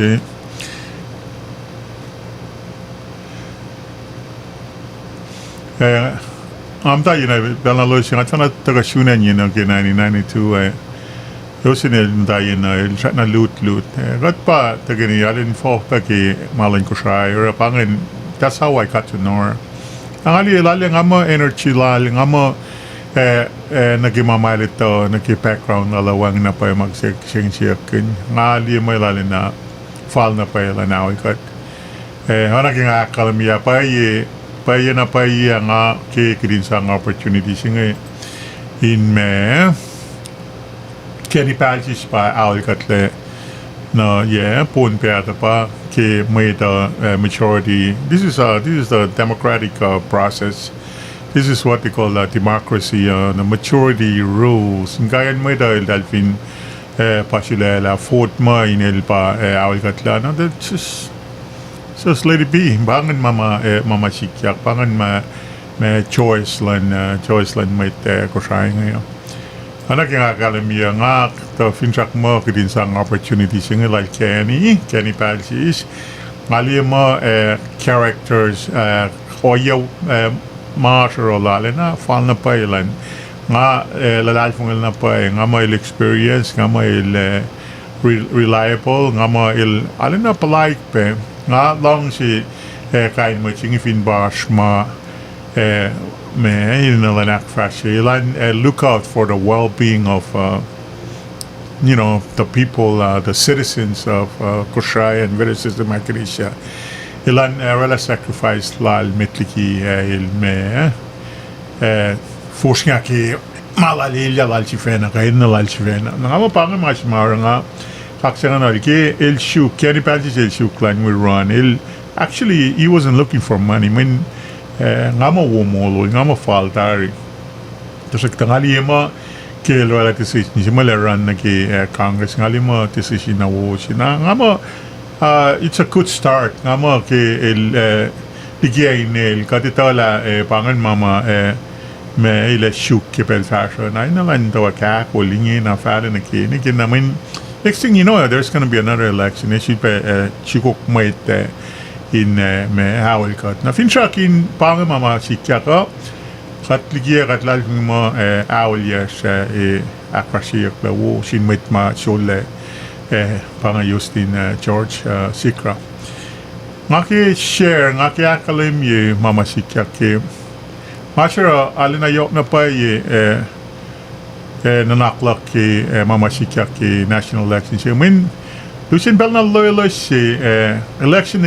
I'm tayo na Benalolos nga ito na taga-sunan yun ng 1992 Yosin tayo na loot kat pa taga niya alin po pa ki maling ko siya or pangin that's how I got to know her ang alilali nga mo energy lali nga mo nagimamalit to nagki-background alawang na pa mag-sing-siyakin nga ali mo ilali na fall na pa ilanaw ikat naging akalamiya pa na pa nga kikidin sa opportunities nga in me Kenny Palchis pa awal katle no pun peata pa ke may the majority this is the democratic process. This is what they call democracy. The majority rules. Ngayon may dahil dalpin pasulela fourth mo inel pa awal katla no that's just let it be. Bangan mama sikyak bangan may choice lan may ko siya ngayon. Anak yang akalamiya nga to finchak mo kidin sa opportunities nga like Kenny Palchis mali mo characters oyo martial lalo na fall na pa ilan nga lalal fung na pa nga mo experience nga mo reliable nga mo alin na polite pe nga long si kain mo ching finbash ma in the lanak fashion look out for the well-being of the people the citizens of Kushay and various system Makirisha ilan rela sacrifice lal metliki ilme force nga ki malalilya lal chifena kain na lal chifena nga mo pang mas mara nga kaksa nga ki il shoot Kenny Palchis il shoot clan we run actually he wasn't looking for money when nga mo wumolo nga mo faltari tapos tangali mo ke lo ala decision ni malaran na ki Congress nga mo decision na wo sina nga mo it's a good start nga mo ke ligay nel katitola pangan mama me ile shuk ke pel fashion na naman tawa ka ko lingi na fara na ki ni naman next thing you know there's going to be another election issue pe chikok mait in me hawal kat na finchakin pang mama sikya ko kat ligiya kat lal mo awal yes akrasiyak ba wo sin mit ma chole pang Justin George Sikra ngaki share ngaki akalim ye mama sikya ke masira alina yok na pa ye nanaklak ke mama sikya ke national election siya Lucien Bell na loyalist election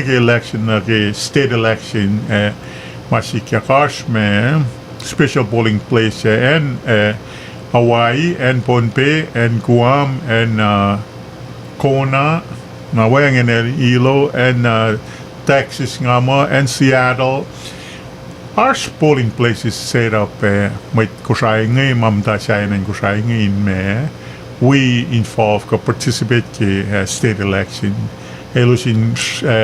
na state election masikya kash me special polling place and Hawaii and Pohnpei and Guam and Kona na wayang in Ilo and Texas nga mo and Seattle our polling places set up may kusay ngay mamda siya ng kusay ngay me we involve ko participate ke state election elusin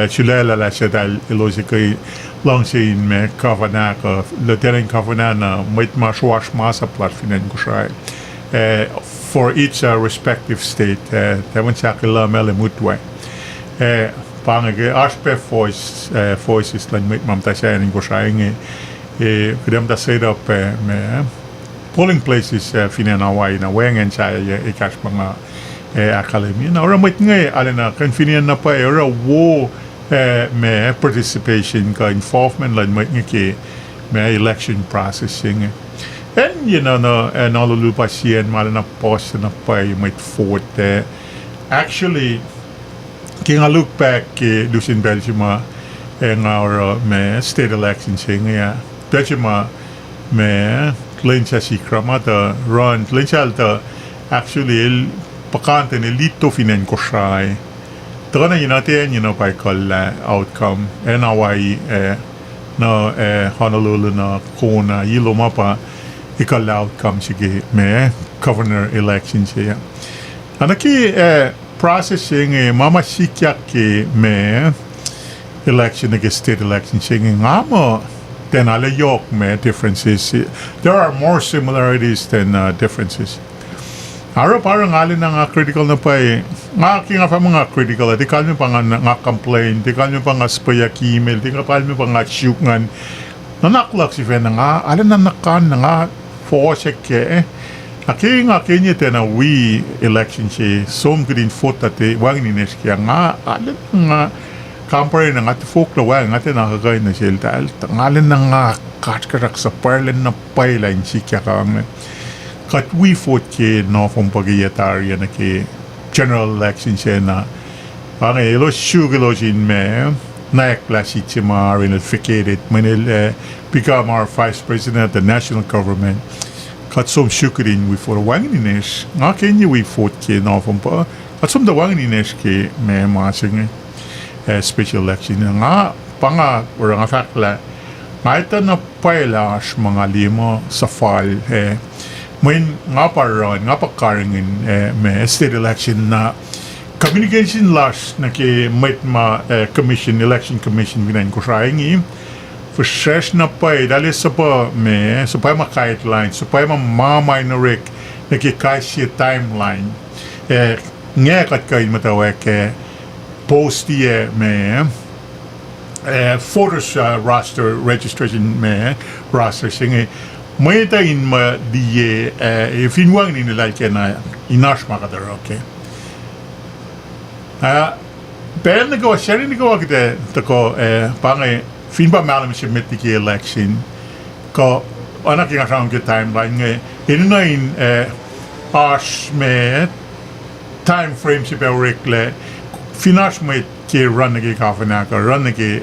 chulela la sedal elusi kai longsin me kavana ka lieutenant governor na mit mas wash masa platfinen kushai for each respective state taman sakila mele mutwe pangage aspe voices lan mit mamta sharing kushai kudam da set up me polling places finan awai na wengen chaya ikash mga academy na ora mit ngai alena convenient na pa era wo me participation ka involvement lan mit ngai me election processing and no and all the pasien malana post na pa mit fort actually king I look back Lucien Belgium and our me state election sing Belgium me Lencha si kramata run Lencha alta actually pakante ni lito finen ko siya tara na pa call outcome Hawaii no Honolulu na Kona yilo mapa ikal outcome sige me governor election siya anaki processing mama sikya ke me election nag state election siya ngamo then ala yok me differences there are more similarities than differences. Araw parang alin na critical na pa nga kinga pa mga critical di kalmi pa nga complain di kalmi pa nga spayak email di kalmi pa nga syukan nanaklak si Fen nga alin na nakan nga fosek aki nga kenya tena we election si som green foot ate wang nines kya nga alin nga compare na nga folk na wang ate nakagay na siya dahil alin na nga katkarak sa parlan na pailan si kya kang kat we fought ke no from pagiyataria na ke general election siya na pangay ilo sugalo sin me na klasi chimar unificated manil become our vice president of the national government kat som shukurin we for wangininesh nga kenya we fought ke no from pa kat som da wangininesh ke me masing special election nga panga orang fakla nga ito na pailas mga limo sa fall When nga paron nga pagkaringin may state election na communication loss na ke might commission election commission binan ko sayang for fresh na pa dali sa pa me so pa guidelines so pa minoric na ke kasi timeline nga kat kay matawa ke post me voters roster registration me roster singe may tayin ma di finwang ni nila na inash makadar okay pero nagawa siya rin nagawa kita tako pangay finba malam siya mit di election ko anak yung asang kita timeline nga inunayin as me time frame siya pewrikle finash may ki run nagi kafanaka run nagi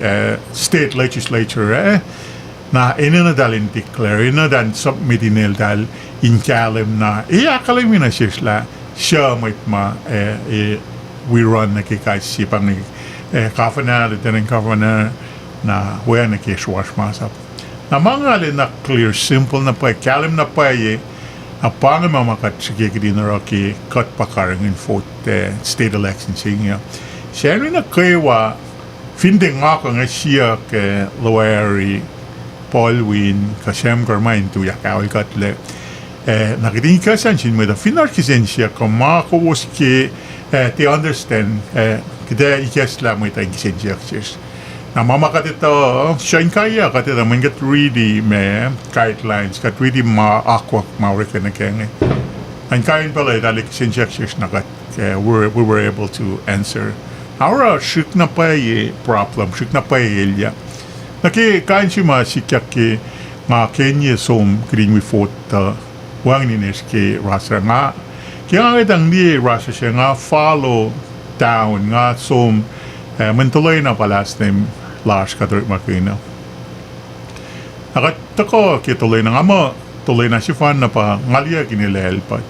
state legislature na ina dal in declare ina dan submit inel dal in kalim na akalim na sisla siya might we run na kikay sipang governor lieutenant governor na where na kiswash masap na mga na clear simple na pa kalim na pa apang mamakat sige kidi na roki kat pakarangin vote state election siya siya rin na kaywa finding nga siya ke lawari Paul Win kasem karmain tu yakawal katle nakiting kasan sin mo da finarkisen siya kama ko was ke they understand kita ikasla mo ita ikisen siya na mama katito siya kaya katito man get ready me guidelines kat ready ma aqua ma reckon again and kain pala dalik ikisen siya na kat we were able to answer our shuk na pa problem shuk na pa ilya Naki kain si masikyak ke nga Kenya som green we fought wang nines ke rasa nga kaya nga itang di rasa siya nga follow down nga som mentuloy na palas nem lash katorik makina nakat tako kituloy na nga mo tuloy na si fan na pa ngalia kinilelpat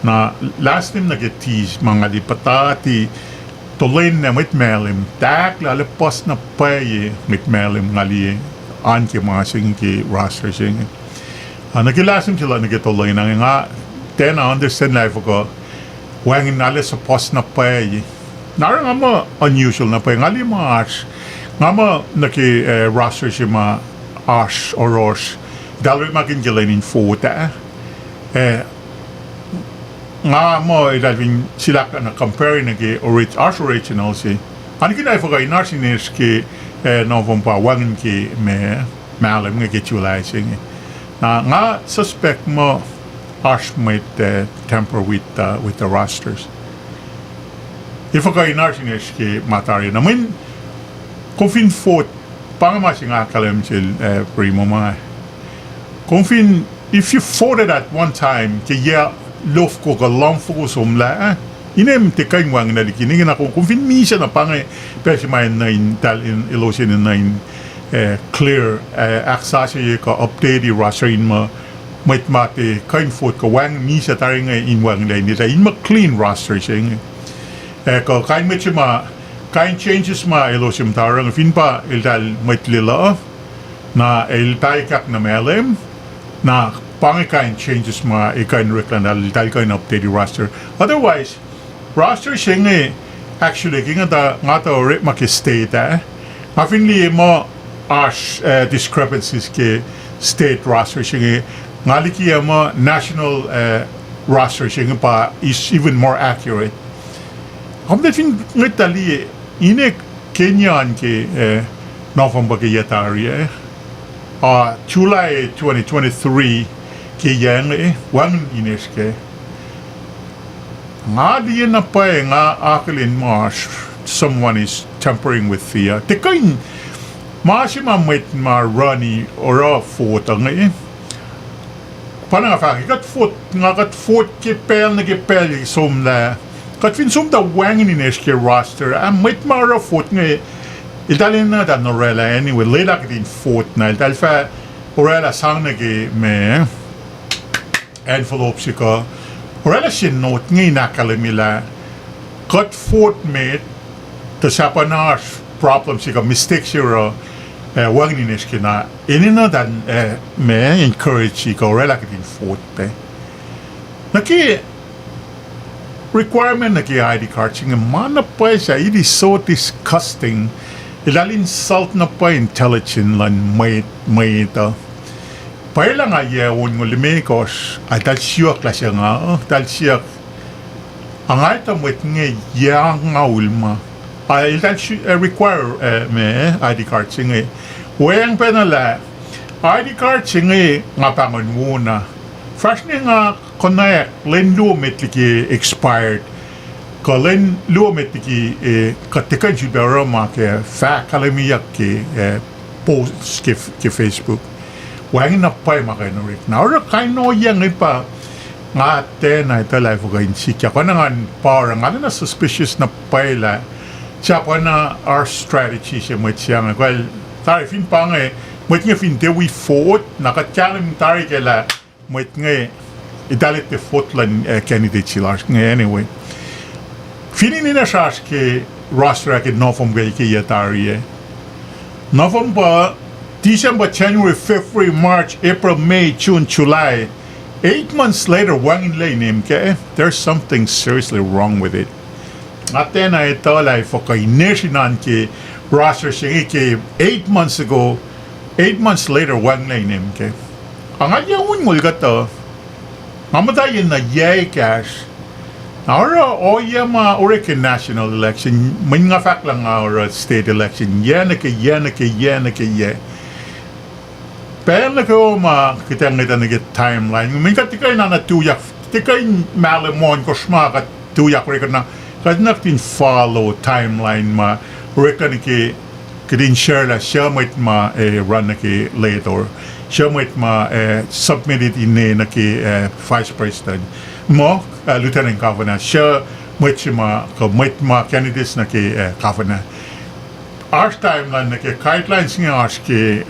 na last time nag-tease mga di patati tuloy na mit melim tak lalapas na paye mit melim ngali anke masing ki roster sing nagilasim sila nagituloy na nga then I understand life ko wang nalis sa post na paye Nara nga mo unusual na pa ngali mga arts nga mo naki roster si mga arts or ors dalo magin gilanin fota nga mo idalvin sila ka na compare nagi arts original si ani kinay foga inarsinis ki novum pa wangin ki me malam nga getulay sing nga suspect mo arts might tamper with the rosters. If ako inarsinis ki matari namin kung fin fort pangamasing akalam sil primo mga kung fin if you fought at one time kaya lof ko ka long focus umla inem te kain wang na dikinig na kung fin misa na pangay pesi may nine tal in ilosin in nine clear access ka update roster in ma might mate kain fort ka wang misa taring in wang na in ma clean roster sing ko kain mit ma kain changes ma ilosim tarang fin pa iltal might lila na iltay kak na melem na pangay kain changes ma ikain reklan iltal kain update roster otherwise roster sing actually kinga da ngata ore makistate afinli mo ash discrepancies ke state roster sing ngaliki mo national roster sing pa is even more accurate. Hamdefin ngetali ine Kenyan ke November ke yatari July 2023 ke yang wang ines ke nga di na pa nga akalin marsh someone is tampering with the tekain masima met ma runny or a foot ang panang afaki kat foot ke pel na ke pel som la kat fin som da wangin in eske roster met ma ra foot nga italien na da norela anyway leda kat in foot na ital fa orela sang na ke me envelope sika orela sin note ngay nakalimila kat foot mate ta sapanar problem sika mistake sira wangin in eske na inina dan me encourage sika orela kat in foot pe naki requirement naki ID card singa mana pa siya it is so disgusting ilal insult na pa intelligent lan may ito Paila nga yawon ng limikos ay dal siya klasya nga dal siya ang ay tamwit nga yang nga ulma ay dal siya require me ID card singa weng penala ID card singa nga pangon muna first nga konak len lumit liki expired ko len lumit liki katikan jibera ma ke fa kalamiyak ke post ke Facebook wangin na pa yung makainurik. Na ora kaino yang ipa nga ate na ito life ko in sikya ko na nga parang nga na suspicious na paila siya ko na our strategy siya mo siya nga well tari fin pa nga mo nga fin de we fought nakatyalim tari kala mo nga idalit de fought lan candidate sila nga anyway finin na siya ke roster akit nofom gay ki yatari nofom pa December, January, February, March, April, May, June, July. 8 months later, wangin lay name ke there's something seriously wrong with it. Ate na ito lai foka inersinan ke roster siya ke 8 months ago, 8 months later, wang lay name ke. Ang ayawin mo gato, mamatayin na yay cash. Ora oyama Oregon national election, may nga fact lang our state election. Yan ke. Pero ko kita ngita nagit timeline. Minka tikay na natuyak. Tikay malamon ko sma kat tuyak record na kat natin follow timeline ma record ki kadin share la siya might ma run na ki later. Siya might ma submitted in na ki vice president mo lieutenant governor. Siya might candidates na ki governor. Our timeline na ki guidelines nga ki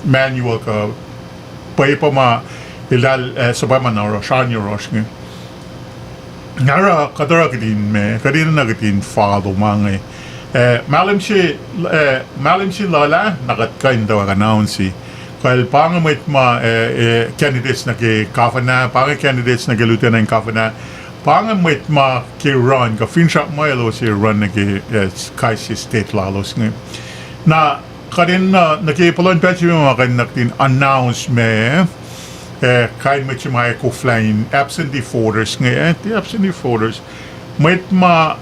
manual ka pa ma ilal sa man na Roshan Rosh ngara kadara kadin na kadin follow mga malam si lala nakat kain daw announce kaya pangamit ma candidates na ki governor pang candidates na ki lieutenant governor Pangan met ma ke run ka finshak mo elo si run na ke kaisi state lalos ng na kadin na nakipalon pa siya mga kanakin announce me kain mo siya mga ko-flying absentee voters nga the absentee voters met ma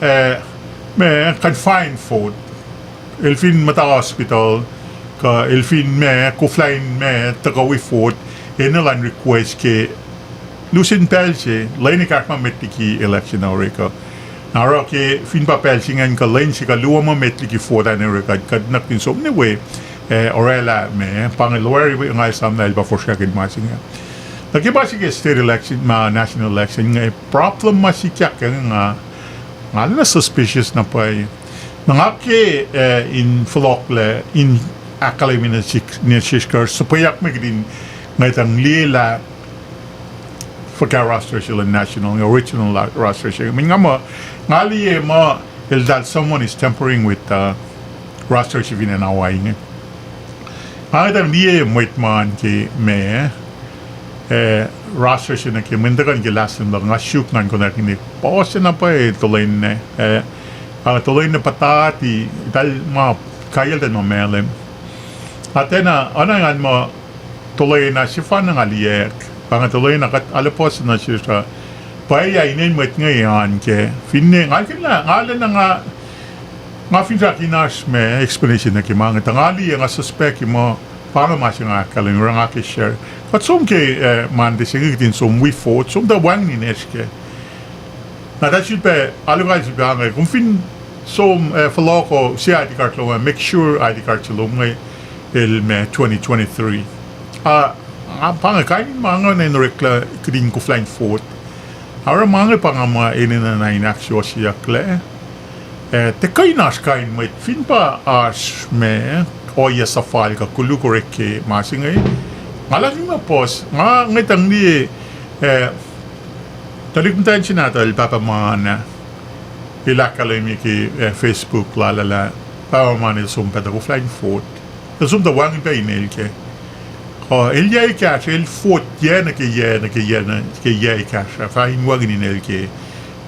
me confined vote elfin mata hospital ka elfin me ko-flying me tagawi vote inilan request ke Lucien Pelche, lain ikak mametliki election na oreka. Nara ke fin pa Pelche ngan ka lain si ka luwa mametliki for na oreka kad nakin som ne we orela me pangilwari we ngai sam na ilba for shakin masinga. Nakiba si ke state election ma national election nga problem masikyak nga na suspicious na pa nangake in Folokle in academy na shishkar supayak megdin ngaitang lila for roster sila national original roster sila. Nga mo ngali mo that someone is tampering with roster sila vinanaway nga. Ngaitang liye mwit man ki me roster sila ki mendagan ki lasin lang nga shook ngan ko na kini pause na pa tuloy na tuloy na patati dahil mga kayal din mo melem. At na anangan mo tuloy na si fan ng aliyek pangatuloy na kat alapos na siya paya inin met ngayon ke finne ngalkin na ngala na nga finja kinas me explanation na kimang tangali nga suspect mo para mas nga kaling rang aki share but som ke man de sigit som we fought som da wang ni neske na dat should be alugal si bang kung fin som faloko si ID card lo make sure ID card lo may el me 2023 pangakain mga na inrekla kring ko flying foot. Ara mga pangama inina na inaksyo siya kle. Te kainas kain may fin pa as me o ya safal ka kulukorek ke masingay. Malaking na pos nga ngitang di talikmuntahan siya natal papamana ilakalemi ki Facebook lalala papamana sumpeta ko flying foot. Sumta wangin pa email ke. El jij kaart, el fort jene ke jij kaart. Fahim wagin in el ke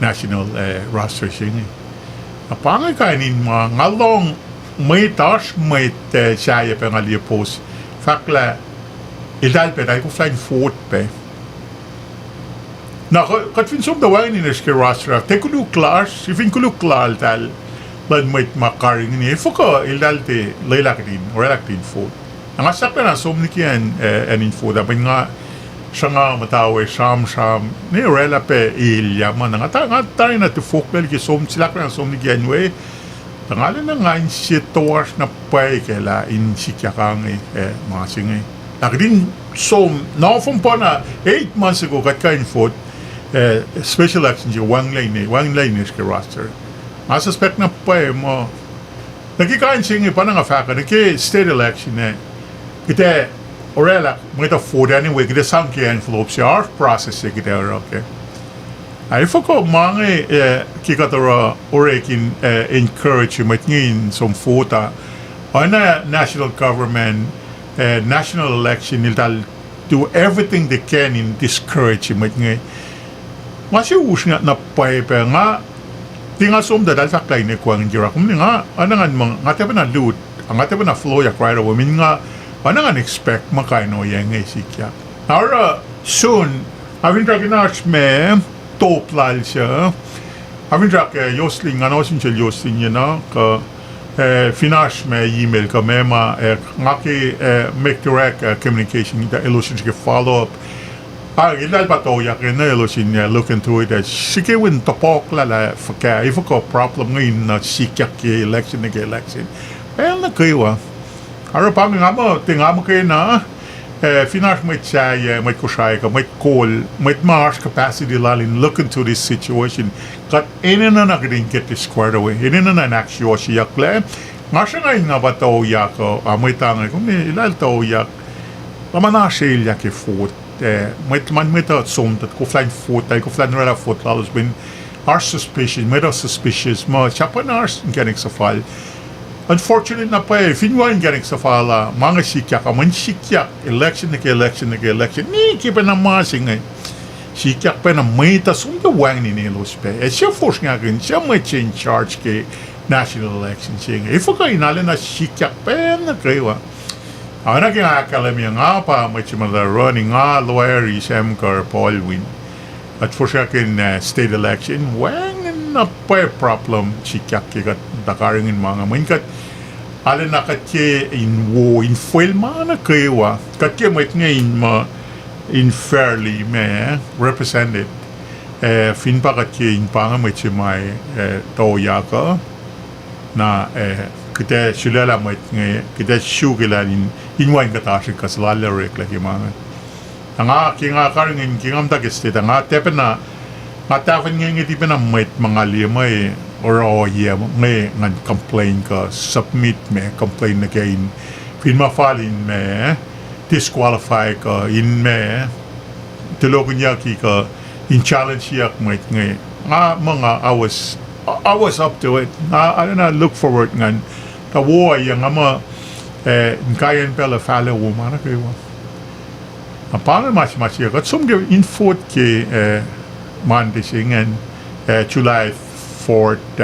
national roster sing. Apanga kainin ma ngalong may tas may saya pe ngali post. Fakla el dal pe dai ko flying fort pe. Na kat fin som da wagin in el ke roster. Te kudu class, if in kudu klal tal. Lan may makaring ni foka el dal te lelakdin, relakdin fort. Ang asap na somnikian info da nga siya nga matawe sham ni rela pe ilya man nga tayo na to folklore ki sila na somnikian we tangalan na nga in situas na pay kela in sikyakang mga singay nakadin na often pa na 8 months ago kat ka info special action yung wang line is ka roster suspect na pay mo nakikain singay pa nga faka naki state election kita orela mga food anyway kita sangki envelopes ya process kita okay ay foko mga kikatara orekin encourage matngin som fota ana national government national election nil do everything they can in discourage matngin masih usnga na paipe nga tinga som da dal faklay ne kwang jira kum nga anangan mga ngate na loot ang ngate na flow ya right away min nga ano nga expect makaino yang sikya. Ara soon avin draginach me top lal siya. Avin drag Yosling ano sin siya Yosling na ka finash me email ka mema ngaki make direct communication the illusions ke follow up. Ilal ba to ya ke na illusion look into it as sige win topok la faka if ko problem ngayon na sikya ke election. Well na kayo Ara pang nga mo, tinga mo kayo na finash may tsaya, may kushay ka, may call, may marsh capacity lalin look into this situation. Kat ina na naging get this squared away. Ina na naksyo siya kle. Nga siya nga ba tao yak o, may tangay, kung ilal tao yak, naman siya yak foot. May ta somtat, ko flying foot, ko flying rela foot, lalos bin, our suspicion, may ta suspicious mo, siya pa na ars getting sa file. Unfortunately na pa finwan galing sa fala mga sikya ka man sikya election ni kipa na masing siya pa na may tasong dawang ni Nilos pe. Siya force nga rin, siya may in charge kay national election siya. Ifo ka inalin na siya pa na kayo. Ang naging niya nga pa, may siya ni nga lawyer isem ka Paul Win. At for siya kin state election, wang na pa problem siya kaya dakaringin mga kat alin na katye in wo in foil mana kayo katye mo nga in fairly me represented fin pa katye in panga mo may toya ka na kita sulala mo nga kita shugila in wine katashi kaslala rekla kimanga nga kinga karingin kingam tagiste nga tepen na matafan nga ngiti pa na mga lima or may ngan complain ka submit me complain na kain fin mafalin me disqualify ka in me tulogon niya ki ka in challenge yak may nga mga I was up to it I don't know look forward ngan tawo yang ama kayan pala fala woman kayo apang mas yak at sumge in foot ke Monday singen July 4th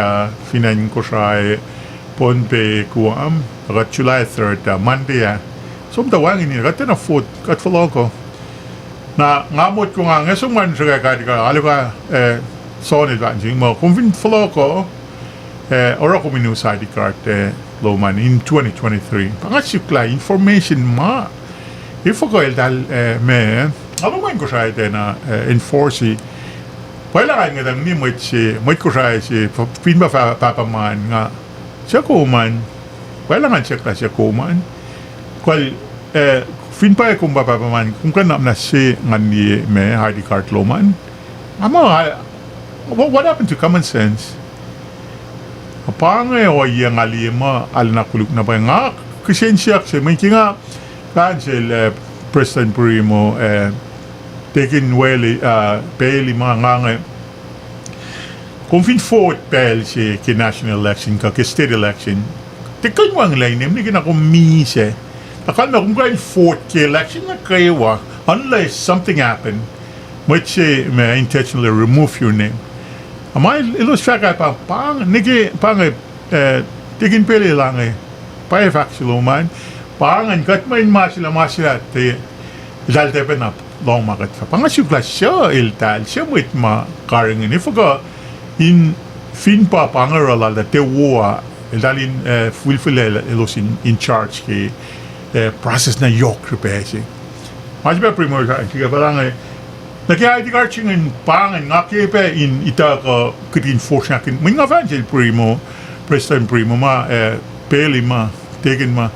finan ko siya ponpe kuam kat July 3rd Monday som tawangin niya kat na 4th kat follow ko na ngamot ko nga ngasong man siya kaya alo ka sonid ba jing mo kung follow ko ora ko minu sa di card loman in 2023 pangasikla information ma ifo ko dal me alo man ko siya na enforce wala nga dang ni mo ko siya si pin ba papaman nga siya kuman wala nga siya kuman kwal fin pa kung ba papaman kung ka na si nga ni me ID card loman ama what happened to common sense apang o yang alima al nakuluk na ba nga kisensya siya may kinga cancel President Primo taken well peli mga kung fin fort pel si ki national election ka ki state election tekan wang line ni kina ko mise akal na kung kain fort ki election na kayo unless something happened which may intentionally remove your name ama ilos siya kaya pang niki pang tekin peli lang pa factual man pangan kat main masila te dal tepen up long market fa pangasukla siya iltal siya mit ma karingin ifaga in fin pa pangarala da te wa dalin fulfill elos in charge ke process na yok repesi mas ba primo ka kaya parang nakaya di karching pangan ngakepe in ita ka kitin force nakin mga evangel primo President Primo ma peli ma tegen ma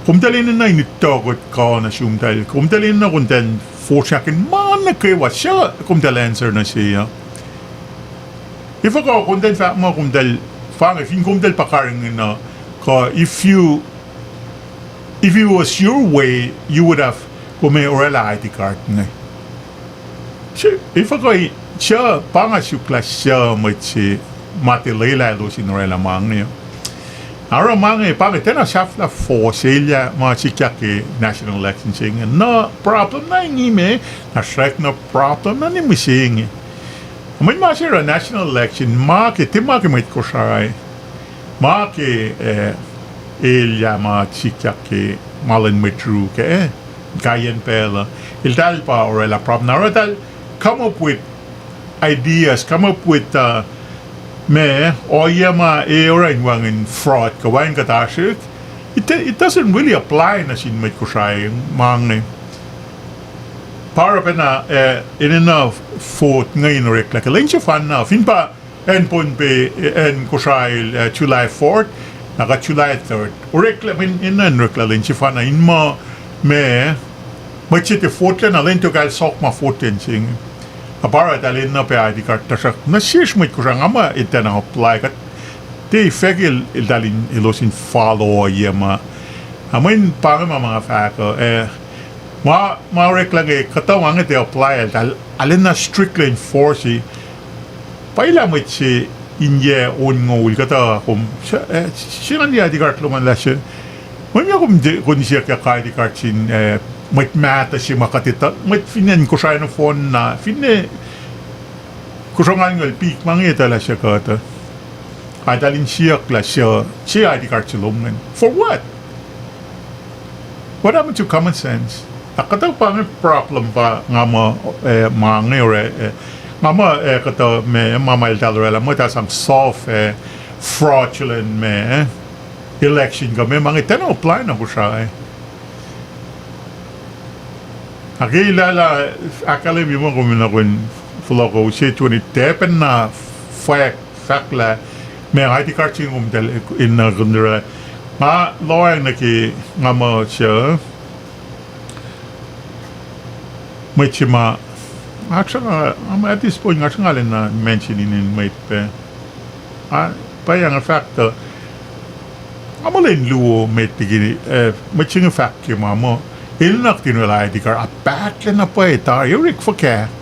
kumtalin na initogot ka na sumtal kumtalin na kunten force nakin man na kaya siya kumtal answer na siya if ako kunten fa mo kumtal fang if kumtal pakaring na ka if it was your way you would have kume orala ID card na if ako siya pangasukla siya machi matilela lo si orala mang niya ara mange pag tena shafla for selja ma chikya ke national election sing no problem na ngime na strike no problem na ni mising may ma sira national election ma ke tema ke mit ko sharai ma ke elja ma chikya ke malen metru ke kayen pela il tal pa or la problem na tal come up with ideas come up with me oyama orang wangin fraud kawain katashik it doesn't really apply na sin mit ko siya mang para pa na in enough for ngayon rekla ka lenche fan na fin pa en pon pe en ko siya July 4th naka July 3rd rekla in rekla lenche fan na in ma me machite 4th na lento gal sok ma 14 sing apara dalin na pe ID card tasak na shish mit ko nga ma itena apply kat te fegil dalin ilosin follow yema amin para mga fako ma reklange katawang te apply dal alin na strictly enforce paila mit si inye on ngol kata kum siya ni ID card luman la siya mo kum de kun siya ka ID card sin Mit mata si makatita, mit finen ko siya ng phone na, fine, ko siya nga ngal peak, mangita la siya kata. Adalin siya la siya ID card silungan. For what? What happened to common sense? Akata pa may problem pa nga mo, mga ngayon, nga mo, kata, may mamail talera mo, tas ang soft, fraudulent, may, election ka, may mga itanong apply na ko siya, Akilala, akala mo kung minakon floko, siya tuwan itepen na fakla, may ID card siya kumdal in na kundura. Nga, lawang naki, nga mo siya, may siya actually, at this point, nga siya nga na mentionin in may pe. Pa yung factor, nga mo lang luo may tigini, may siya fact yung mo, Ilnak tinula ID card, patla na po ita, yurik for kaya.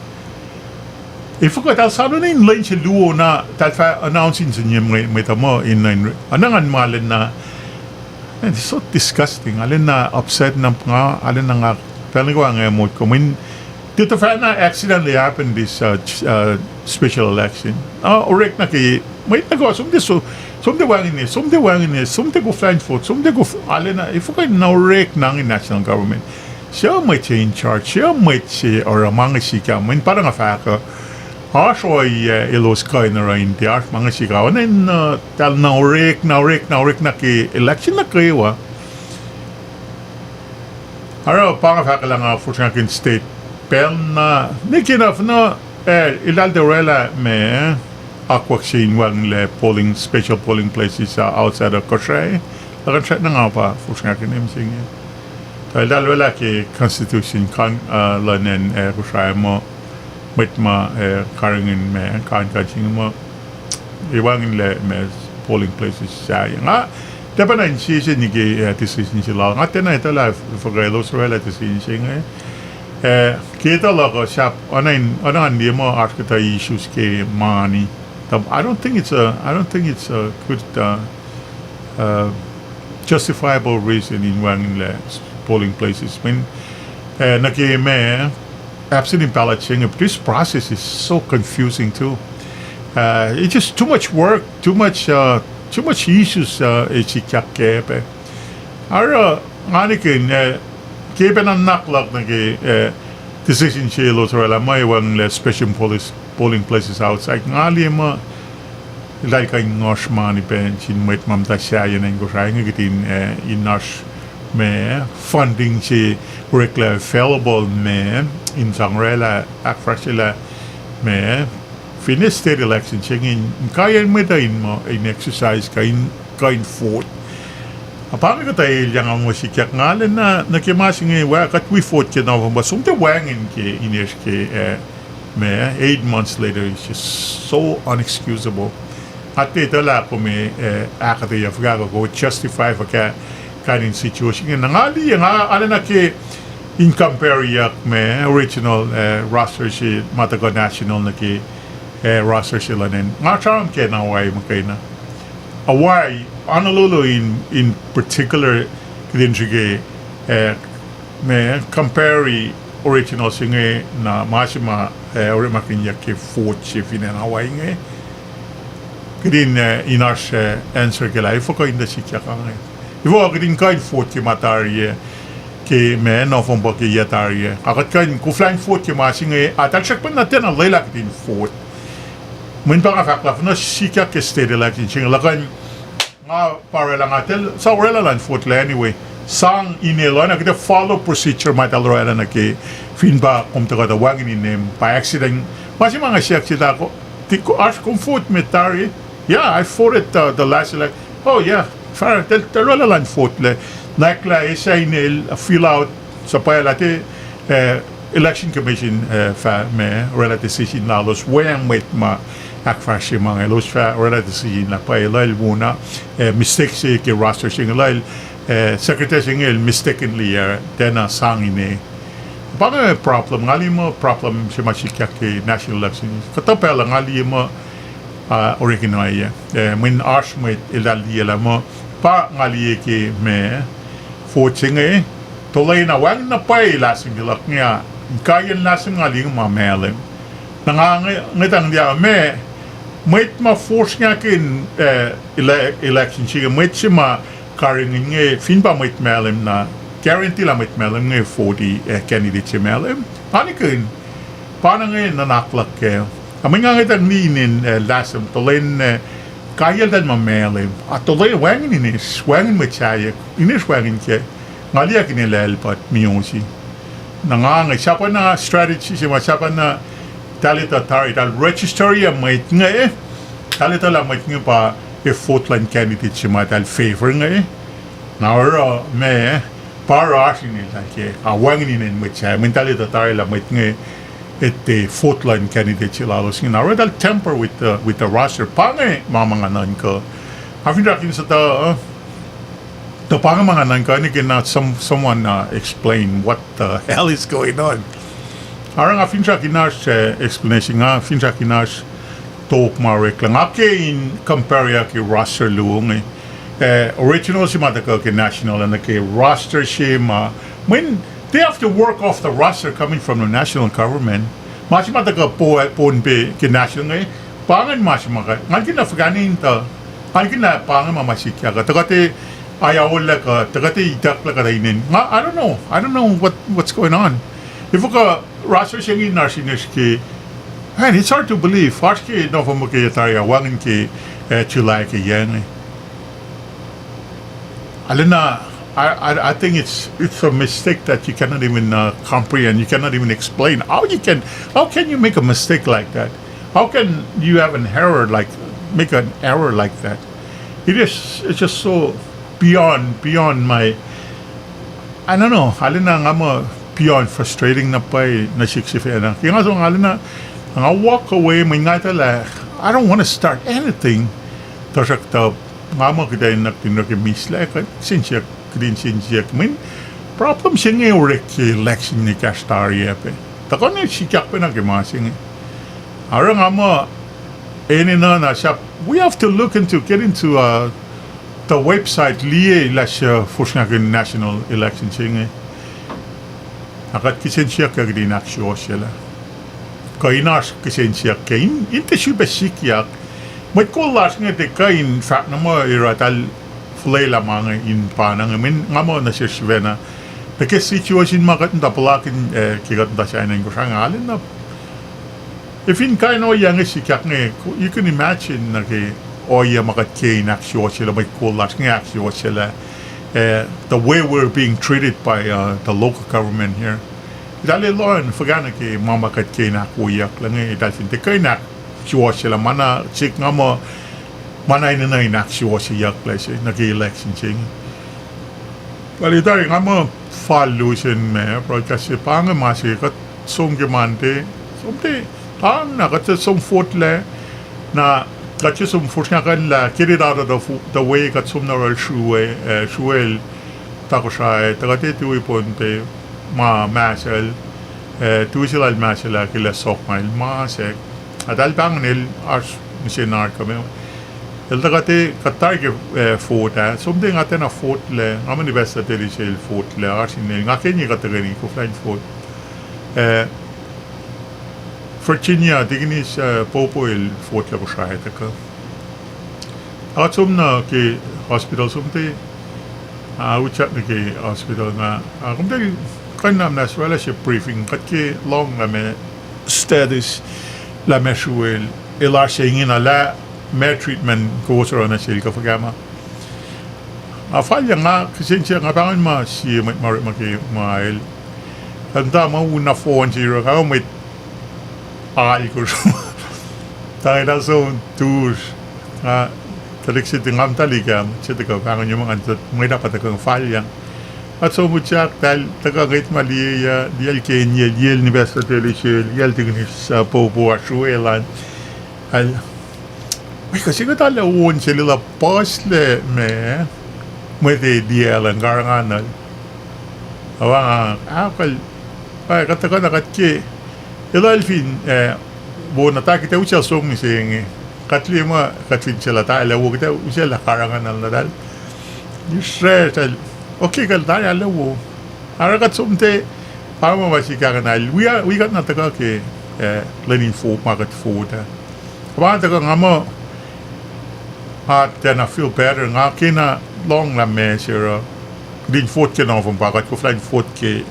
If ko tal sano na in line siya luo na tal fa announcing sa niya may tamo in anangan malin na it's so disgusting. Alin na upset na nga, alin na nga talaga ko ang emote ko. Dito fa na accidentally happened this special election. Orek na kay may nagawa sumde wangin sumde go flying foot, sumde go alin na if ko na orek ng national government. Siya may in charge, siya may or mga sika, may parang afaka. Aso ay ilos kayo na rin di mga sika. Ano tal na orek na ki election na kayo Araw pang afaka lang for Franklin State. Pero na nikinaf na ilal de rela me aquaxin wang le special polling places outside of Koshay. Lakan siya na nga pa for Franklin MCing. Dahil wala ki constitution kan lanen Koshay mo mit ma karingin me kan kaching mo iwangin le me polling places siya nga dapat na siya nigi decision sila nga tena ito la for los rela decision nga kita lang siya ano hindi mo arkita issues ke money. I don't think it's a good justifiable reason in wangin le polling places. I mean, nakime absentee ballot thing. This process is so confusing too. It's just too much work, too much issues. Ichikakepe. Ara nganikin kepe na naklak na decision siya lo sa may wang special polling places outside. Ngali mo like kay ngosh money pen chin wait mamta siya yan ang gosay ngagitin inash me funding si curricula available me in sangrela akfrasila me finish state election chingin kaya mo tayo mo in exercise kain vote apami ko tayo yang mo si kyak ngalen na nakimasing wa kat we vote ke na ba sumte wangin ke inish ke me 8 months later it's just so unexcusable at ito la ko me akate ya fuga ko justify for ka kanin situation nga ngali nga ala na ke in compare yak me original roster si matago national na ke roster sila nin nga charm ke na way makay na away analolo in particular din sige me compare original singe na masima ori makinya ke fourth chief in away nga kidin inash answer ke life ko inda si kya kang Ivo agrin kain foot ki matariye ke me no fon ba ke yatariye. Akat kain ku flying foot ki masing atak shak pan natin ang lailak din foot. Mun pa ka faklaf na sika ke state election ching lakan nga para lang atel sa wala lan foot la anyway. Sang inelo na kita follow procedure matal roela na ke fin ba kum ta da wangin in by accident. Masi mga siya kita ko tiko ask kum foot metari. Yeah, I voted the last election. Oh yeah. Far wala lang vote le nakla isa inil fill out sa payalate election commission fa me relative decision na los wang wait ma akfashi mga los fa relative decision na payalal muna mistake si ke roster sing lail secretary sing mistakenly tena sangine baka problem ngali mo problem si machika ke national election katapela ngali mo original ya min arsh mo ilali mo pa ngali ke me voting tulay na wang na pay lasing gilak niya kayan lasing aling mamelim nangangitang dia may ma-force nga kin election siya may siya karing nga fin pa may melim na guarantee la may melim nga 40 candidate siya melim anikin paano nga nanaklak kayo aming nga ngitang ninin lasing tulay kaya dan mamelim at tulay wangin inis wangin machayak inis wangin kaya ngalia kinilelpat miyosi nangangay siya pa na strategy siya pa na talita tari dal register ya may nga talita la may nga pa fourth-line candidate siya dal favor nga nawara para asin nila kaya awangin inin machayak may talita tari la may nga fourth-line candidate siya lalos nga nawara dal temper with the roster pangay mamanganan ka afin rakin sa the pangamanganan ka ni cannot someone explain what the hell is going on. Arang afin siya kinas explanation nga afin siya kinas talk marek lang akin compare ya ki roster luong original si mataka ki national and ki roster siya when they have to work off the roster coming from the national government masi mataka po be ki national nga pangan masi maka ngalkin na Afghanin ta ngalkin na pangan mamasikya ka takate ayaw like tagati itak like kainin. I don't know what's going on. If ka roster siyang inarsinis ki, man, it's hard to believe. First ki no mo kaya tayo wangin ki July ki yan. Alina, I think it's a mistake that you cannot even comprehend. You cannot even explain how can you make a mistake like that? How can you have make an error like that? It's just so beyond my I don't know alina nga mo beyond frustrating na pa na siksifya na kaya nga so alina nga walk away may nga tala I don't want to start anything tasak ta nga mo kiday na kinakamisla sinsiyak min problem siya nga urek election ni Castaria pe takon na siyak pa na kimasing ara nga mo na siya we have to get into the website liye lasha forsnaken national election singe akat kisen siya kagdi naksyo sila kainas kisen siya kain inte siya sikyak may kolas nga te kain fact na mo iratal flay lamang in panang min nga mo na siya svena the situation makat nda palakin kigat nda siya nang kusangalin na if in kaino yang sikyak nga you can imagine na oya makatke inaksyo sila may kulas ng aksyo sila the way we're being treated by the local government here dali loan fagana ki mamakatke na kuyak lang dahil hindi kayo inaksyo sila mana chik nga mo mana ina na inaksyo siya klase nag-election siya bali nga mo follow siya pero kasi pang masih kat song gemante somte pang nakat song foot le na Gatje som forsnaken la get it out of the way gat som na shuel takoshay tagate tu iponte masel tu silal masela kila sokmail masek adal bangnel ars missionar kame el tagate katar ke fota something atena fot le amani besta telisel fot le arsinel ngakeni kategori ko flying fot Virginia dignis popo el fort la koshaheta ka atsum na ke hospital sumte uchat na ke hospital na kumte kanam na swala briefing kat ke long na me status la meshuel ila shingin ala me treatment ko so na sil ka fagama afalya nga kisensya nga pangan ma si marit ke mail tanda mo una 40 ka may ko tayo na so tours taliksit ng amtaligam sita ka pangan yung mga may dapat akong falya at so mutsak tal tagangit mali dial Kenya dial University dial tignis sa popo asuelan al may kasi ko tala uon sila pasle may dial ang garanganal awang akal ay katakan nakatke ilalfin bona ta kita ucha song sing katli ma katfin sila ta ala wo kita ucha la karangan al nadal yusre tal okay kal ta ala wo Aragat sumte para masika na we got na taga ke lenin folk market food. Kawan taga ngamo at then I feel better nga kina long la measure din food ke na from bagat ko flying food ke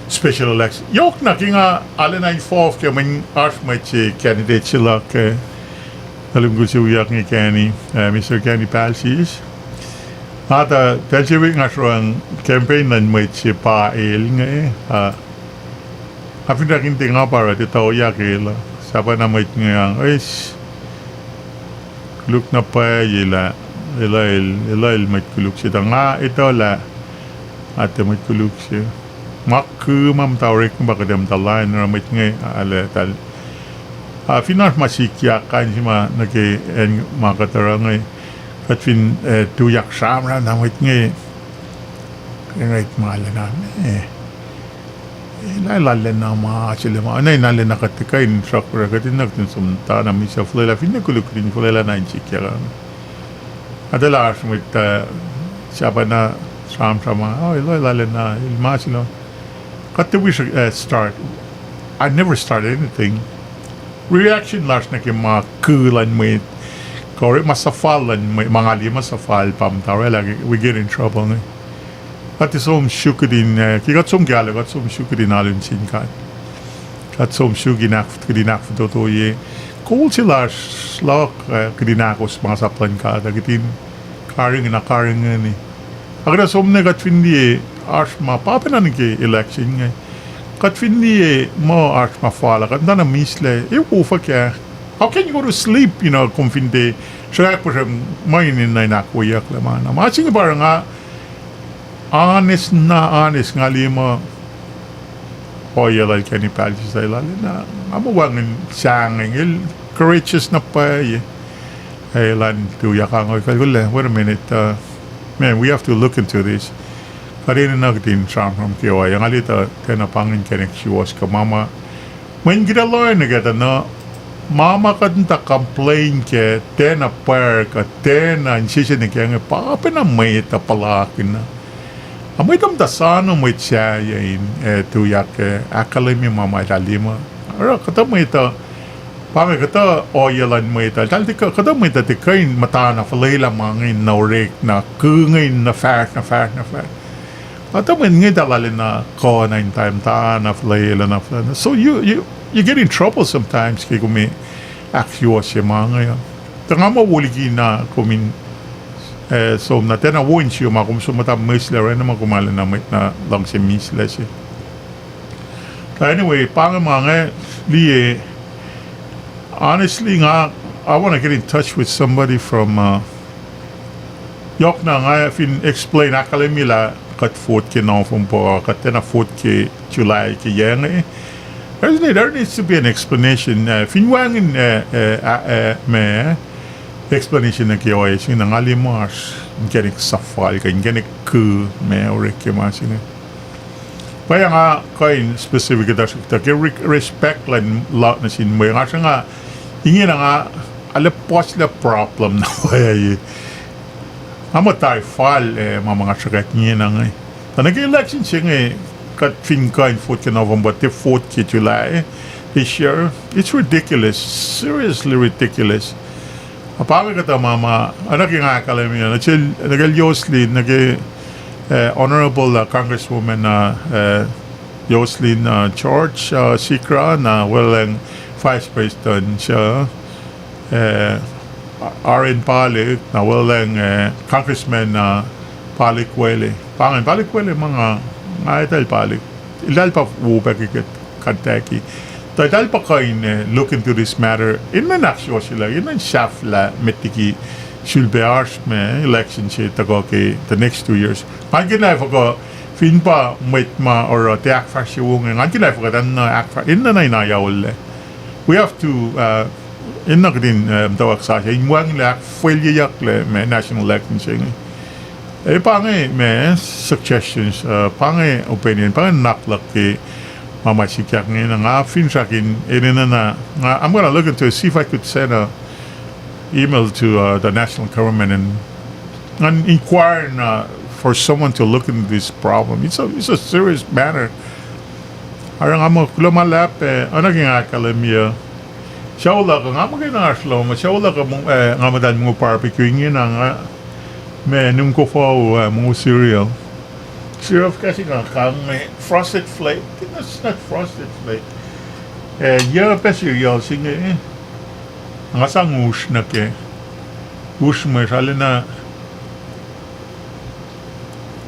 special election. Yok na kinga alle na involved ke min arch my candidate sila ke alam ko siya uyak ni Kenny, Mr. Kenny Palsis. Ata pelchewing asrang campaign nan may pa el nga Afin kin tinga para ti tao yakela. Sapa na may nga es look na pa yela ila may kuluk siya nga ito la ate may kuluk siya. Makku mam tawrik bakadam talain na may nga ala tal. Finas masikya kan sima nake en makatarang at fin tuyak samra na wait nga right mahal na nalala na mga sila mga anay nalala na katikay instructor katin nagtin sumta na misa fulela fin na kulukrin fulela na insikya ka adalas with siapa na sama oh ilala na ilma sila kati we start I never started anything reaction last na kima kulan with correct masafalan mga lima safal pam tawela we get in trouble ne pati som shukudin kigat som gala gat som shukudin alun sinkan gat som shuginak kidinak to ye cool silas lak kidinakos mga saplan ka dagitin karing ni agra som ne gat findi ars ma papanan ke election ngai gat findi mo ars ma fala gat na misle e ufa ke how can you go to sleep, kung hindi siya po siya mainin na inakuyak laman. Masing parang nga, honest nga lima oyalal ka ni Palsis sa ilalim na amawangin siyangin, courageous na pa lan tuyak ang wait a minute, man, we have to look into this. Karin na din siyang from kiwa, yung alita, tenapangin koneksiyos ka mama, may gidaloy na gata na, mama kanta complain ke tena per ka tena insisya ni kaya papa na may tapalakin na amay tam dasano may siya yain tuyak akademi mama dalima ara kata may ta pame kata oyalan may ta talti ka kata may ta tikain mata na falela mangin na orek na kungin na fact kata may ngay dalalin na ko na in time ta na falela na so you get in trouble sometimes kaya kumi akyos siya mga yan. Tanga mawuligi na kumin so na tena win siya mga kumusumata misla rin naman kumala na may na lang siya misla siya. Anyway, pang mga liye honestly nga I want to get in touch with somebody from yok na nga fin explain akalimila kat foot ke na from po kat tena foot ke July ke yang there needs to be an explanation. Finwangin may explanation na kiyo ay sing nangalimars ganik safal ka ganik ku may orek mas ini. Kaya nga kain specific ta respect lan lot na sin mo nga siya nga ingin nga alapos la problem na way amatay fal mga sagat niya na nga. Tanag election siya nga kat fin kain foot ka November the 4th July this year. It's ridiculous, seriously ridiculous. Apaka kata mama, anak yung akalami na nag-Yoslin, Honorable Congresswoman Yoslin George Sikra na walang Vice President siya, R.N. Palik na walang Congressman Palikwele. Palikwele mga ital palik. Ilal pa wubak ikat Kentucky. Dahil pa kain look into this matter. Inman aksyo sila. Inman shaf la metiki sulbears me election siya tago ke the next 2 years. Ngagin na ko fin pa met ma or te akfa siya wong. Ngagin na ko dan akfa. Inna na inayawal. We have to inna din tawag sa siya. Inwang lak fuelyak le me national election siya. Pange may suggestions, pange opinion, pange naklak ke mama sikyak ngayon nga fin sa akin I'm gonna look into see if I could send a email to the national government and inquire na for someone to look into this problem. It's a serious matter. Arang amo lumalap ano ginakalamya. Siya wala ka nga maginaslo mo. Siya wala ka mong nga madan mo barbecue yun nga nung ko po mga cereal. Cereal kasi nga kang may frosted flake. That's not frosted flake. Yeah, pa cereal sige nga sang ush na ke. Ush mo sali na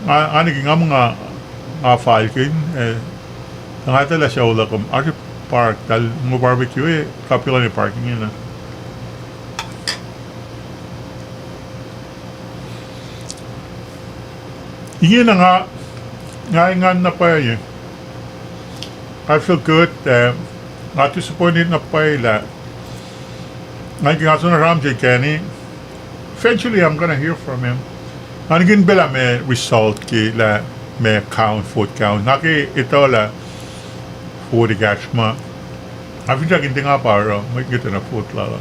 ano nga mga falcon nga tala siya wala kam ari park tal mo barbecue kapila ni parking yun na yun na nga na pa yun. I feel good not disappointed na pa ila nga na Ramjay Kenny. Eventually I'm gonna hear from him. Anigin bela may result ki la may food count. Naki ito la food igashma. After ginti nga paro, may kita na food lala.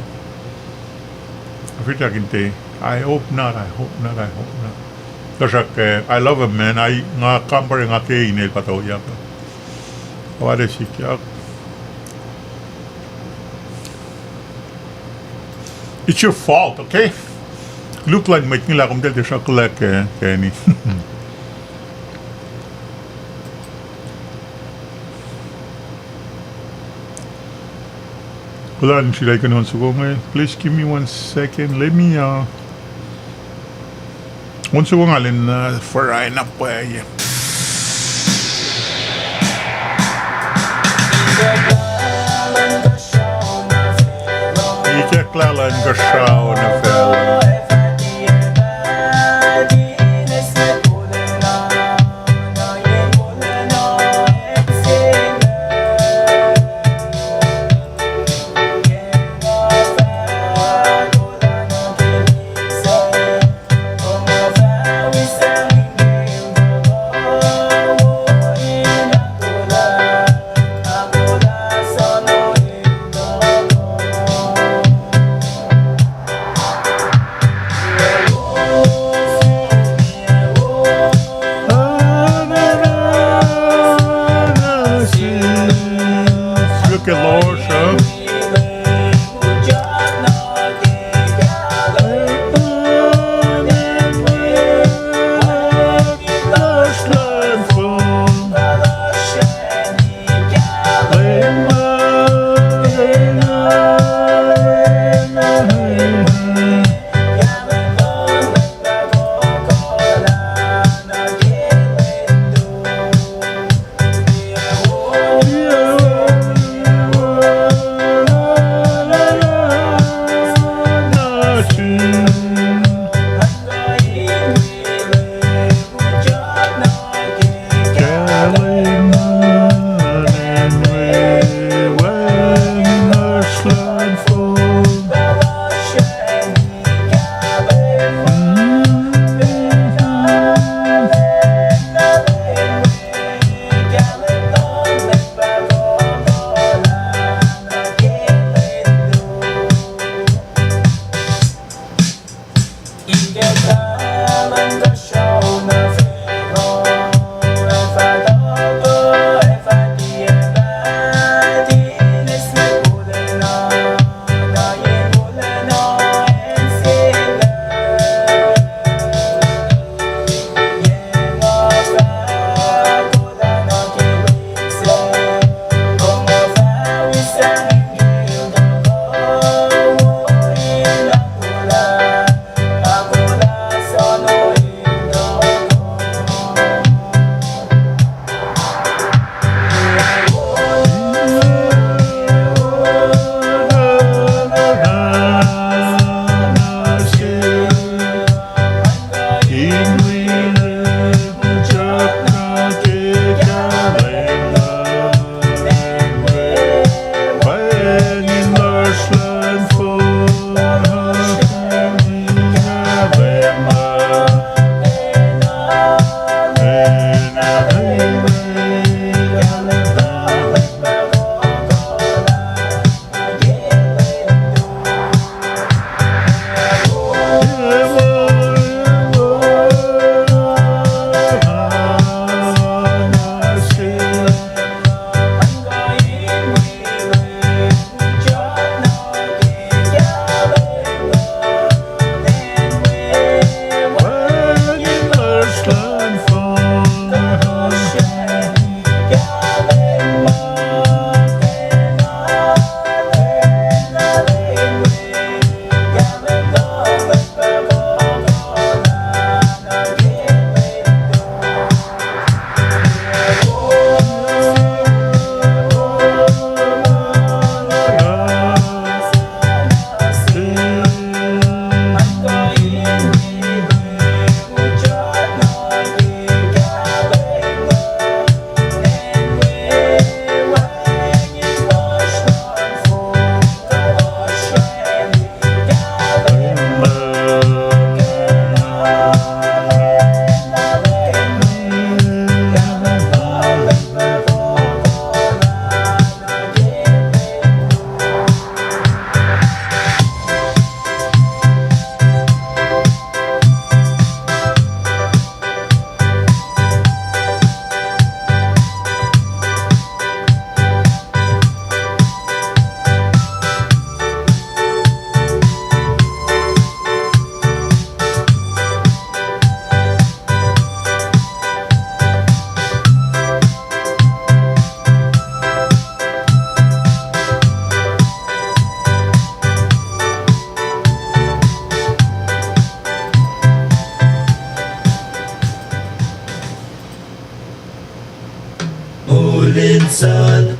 After ginti, I hope not. Kasi I love him, man. I nga compare nga kay inil pataw ya pa. Wala si kyak. It's your fault, okay? Look like may nila kung dahil siya kulak Kenny. Wala rin sila ikaw naman suko ngayon. Please give me 1 second. Let me once suko nga rin for ay na po ay. Ikeklalan ka siya na fel. sun.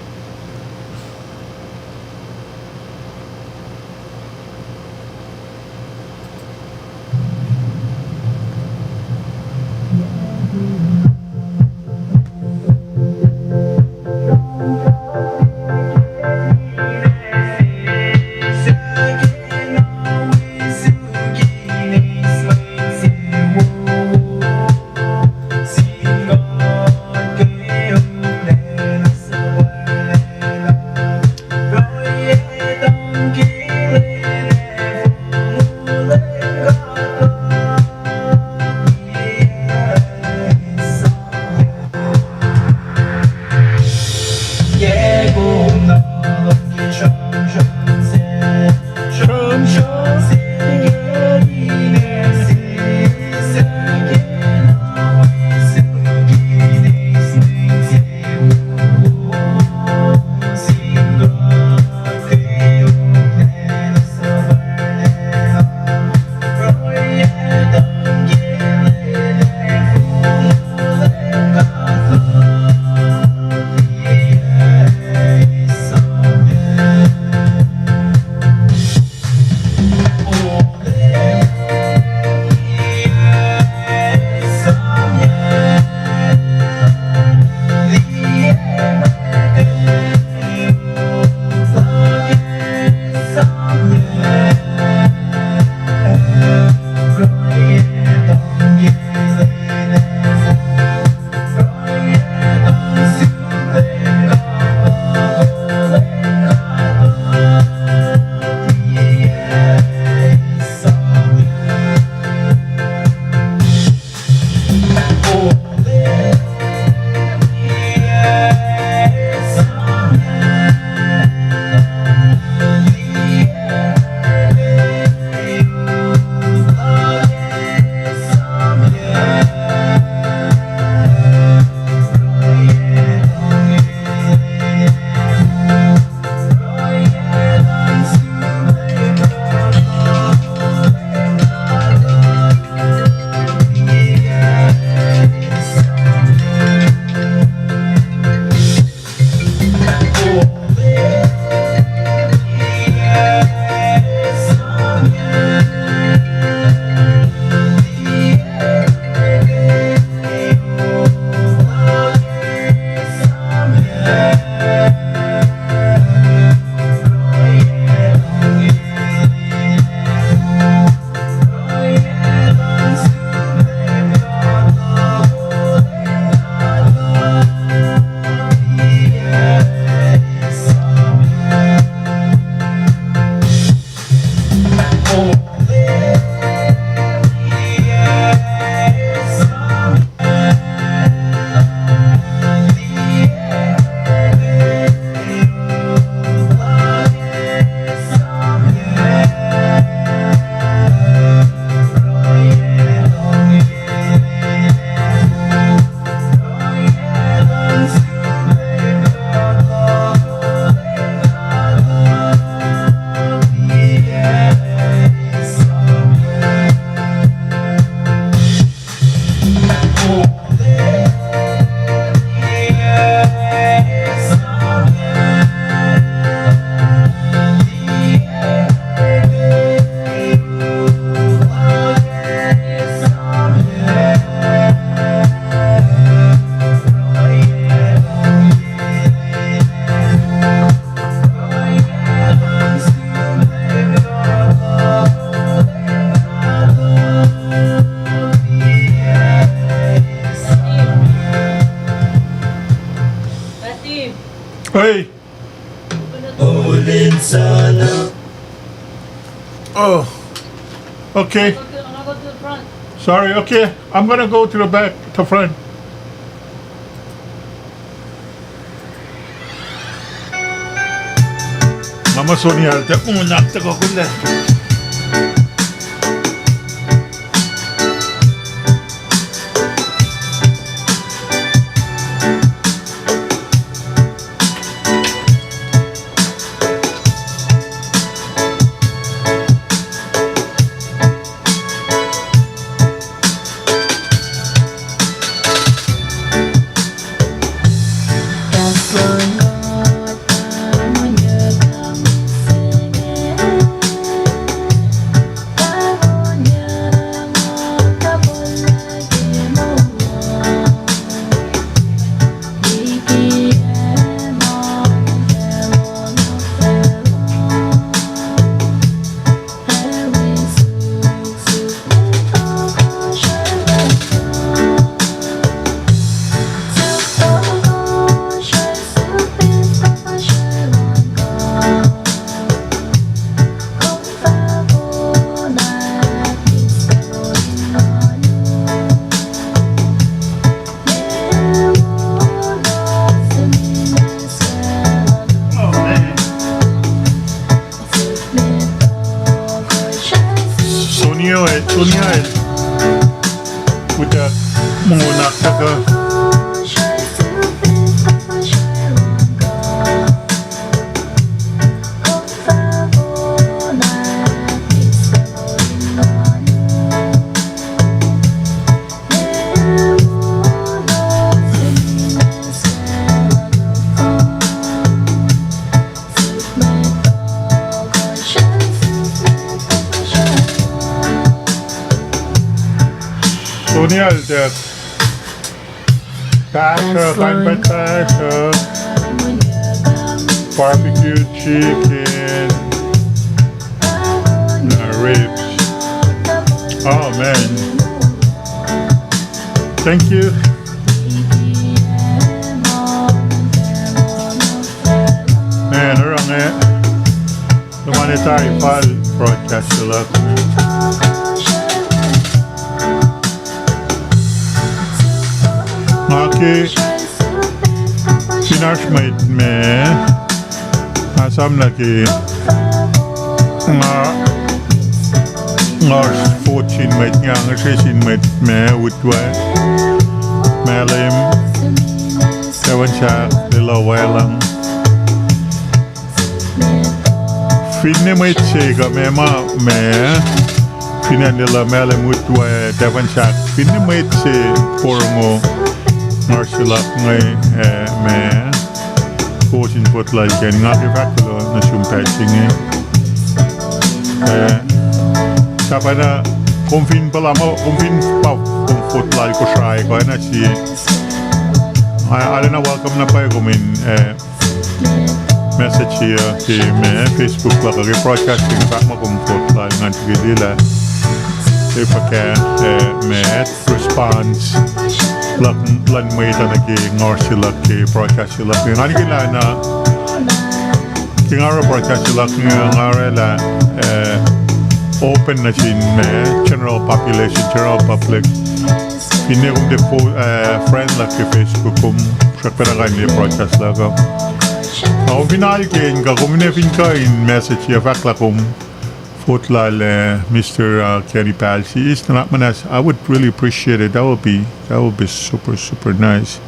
Hey. Ulin sana. Oh. Okay. I'm gonna go to the front. Sorry. Okay. I'm gonna go to the back, to front. Mama Sonia, tek mo nakta ko kundi. California. Sonia Udah mengunak ke Sonia der Tasha, fine Tasha, barbecue chicken, ribs. Oh man, thank you. Man, orang humanitarian file broadcast sila. Maki sinashmate me asam lagi ngar 14 mate nga 16 mate me utwa melim seven shak lilo welang finne mate chega me ma me finne lilo melim utwa seven shak finne mate che porongo Marcelak ngay me coaching put like nga faklo na shumpaching sapa na kumfin pala mo kumfin pa put like ko try ko na si I don't know welcome na pa ko min message here ki me Facebook la ko broadcasting pa mo kum put like nga tigila if ka me response lan may tanagi ngor sila ki broadcast sila ki ngani kila na ki ngara broadcast sila ki ngara la open na sin me general population general public hindi kong depo friend la ki Facebook kung sakpera ka ni broadcast la ko ako pinalikin ka kung minefin ka in message ya fakla kung Fotlal Mr. Kenny Palsy is not manas. I would really appreciate it. That would be super nice.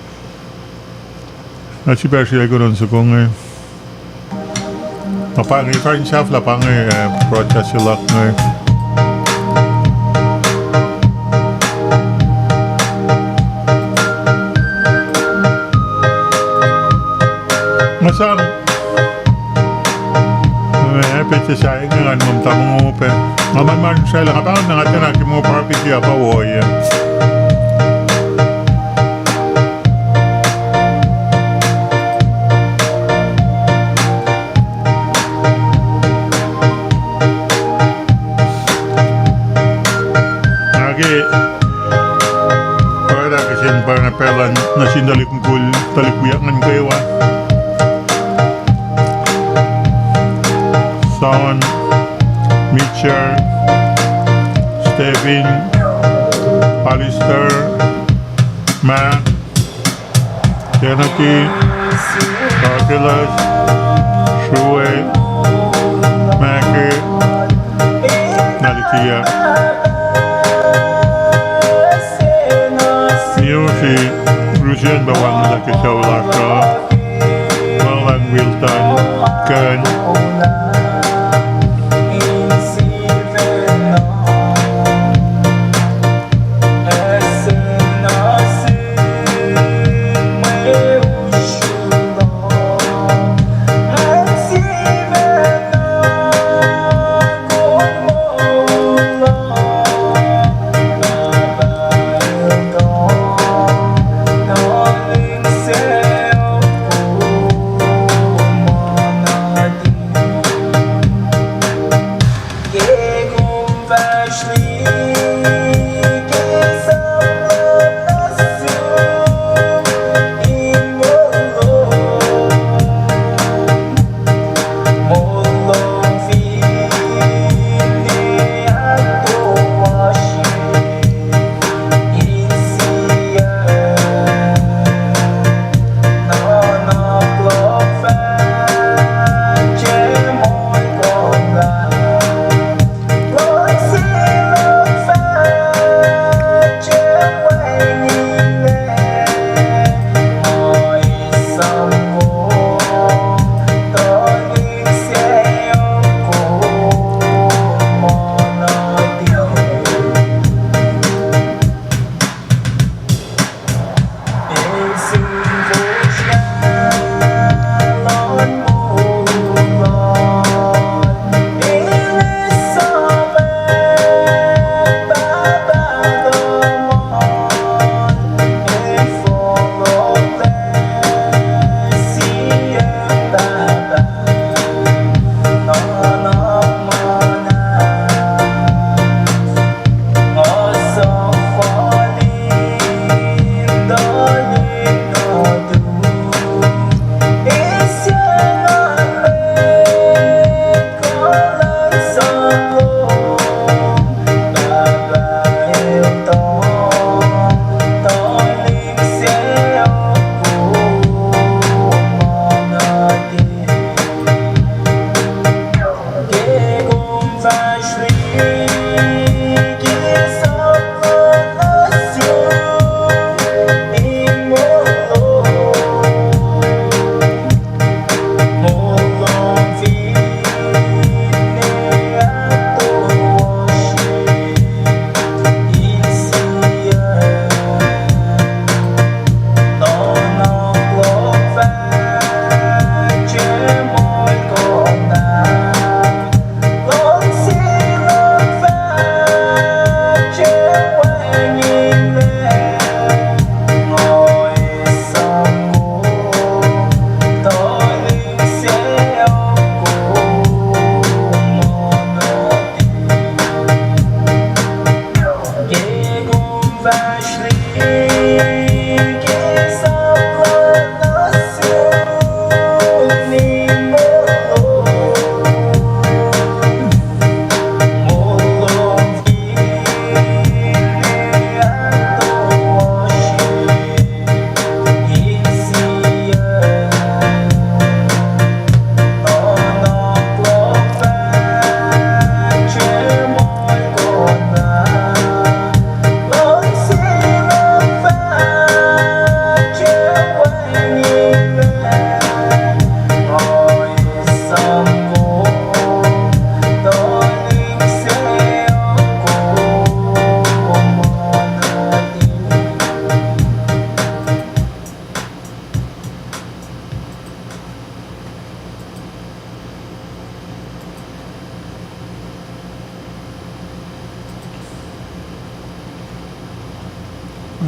Nachi Palsy ay ganoon sa kong mapangi pa rin siya lapangi broadcast sila ng masang pece saya dengan memtamu pe ngaman man saya lah apa nak nak mau barbecue apa woy lagi pada kesin pada pelan nasin dalik kul dalik kuyangan kayo Son, Mitchell, Stephen, Alistair, Matt, Kennedy, Douglas, Shuey, Mackie, Nalikia, Niyoshi, Rusian bawang laki sa Ulaka, Marlon Wilton, Kern,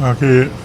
Okay.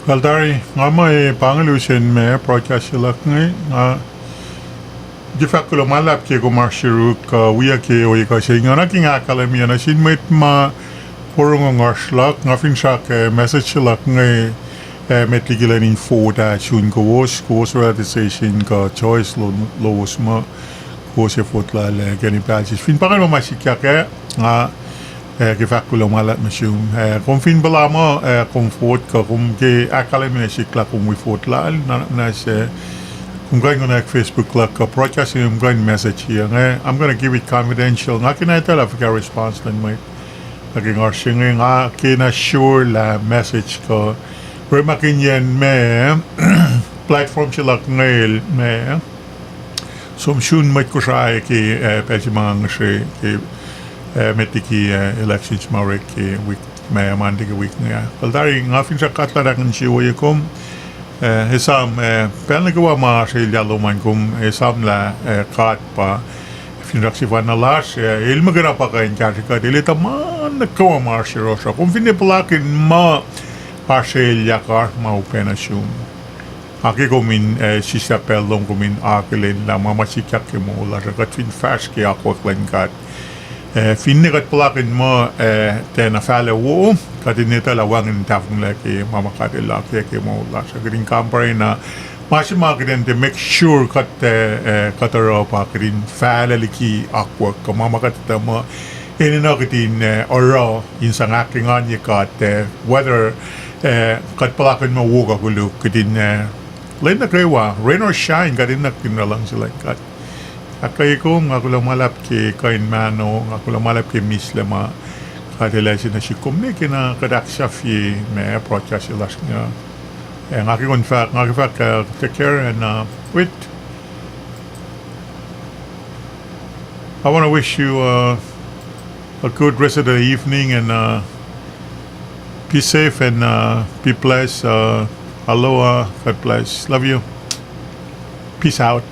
Kaldari, nga may pangalusin me broadcast sila ngay nga di fakulo malap ke ko marshiruk wiya ke o ika siya nga naking akalam yan na sin may ma purong ang arslak nga finsa ke message sila ngay metigilan in foda chun ko was radisation ka choice los ma ko se fotla le gani pasis fin pakan mo masikya ke nga ke fakulo malat masyum kung fin bala mo comfort ka kung ke akalam na sikla kung we fotla na se kung going on Facebook like broadcasting I'm going message here I'm going to give it confidential nga kinaital Africa response lang may naging arsing nga kina sure la message ko pero makinyan me platform sila ngayon me som shun may ko siya ki pwede mga ngasya ki metiki elections mawari ki week may amandi ka week nga kaldari nga fin sa katlarangan siya waya kom hesam pelnagawa ma sa ilyalo man kum hesam la kat pa finrak si Van Alas ilmagana pa kain ka dilita man nagkawa ma si Rosa kung finipalakin ma parselya ka ma upenasyon aki kumin sisa pelong kumin akilin la mamasikyak ki mo ula sa katwin fast ki ako kat finnikat palakin mo tena fale wo kadinita lawangin tafung laki mama kadila ki mo la sa green company na masima kadin to make sure kat kataro pa kadin fale liki akwa ka mama katita mo inino kadin oro insang aking anya kat whether kat palakin mo wuga gulo kadin lain na krewa rain or shine kadin nakinalang sila kat Akay ko nga ko lang malap ke kain mano nga ko lang malap ke mislema kadila si na si kumne kina kadak safi me approach sila nga nga ki fact take care and wait I want to wish you a good rest of the evening and be safe and be blessed aloha, God bless, love you, peace out.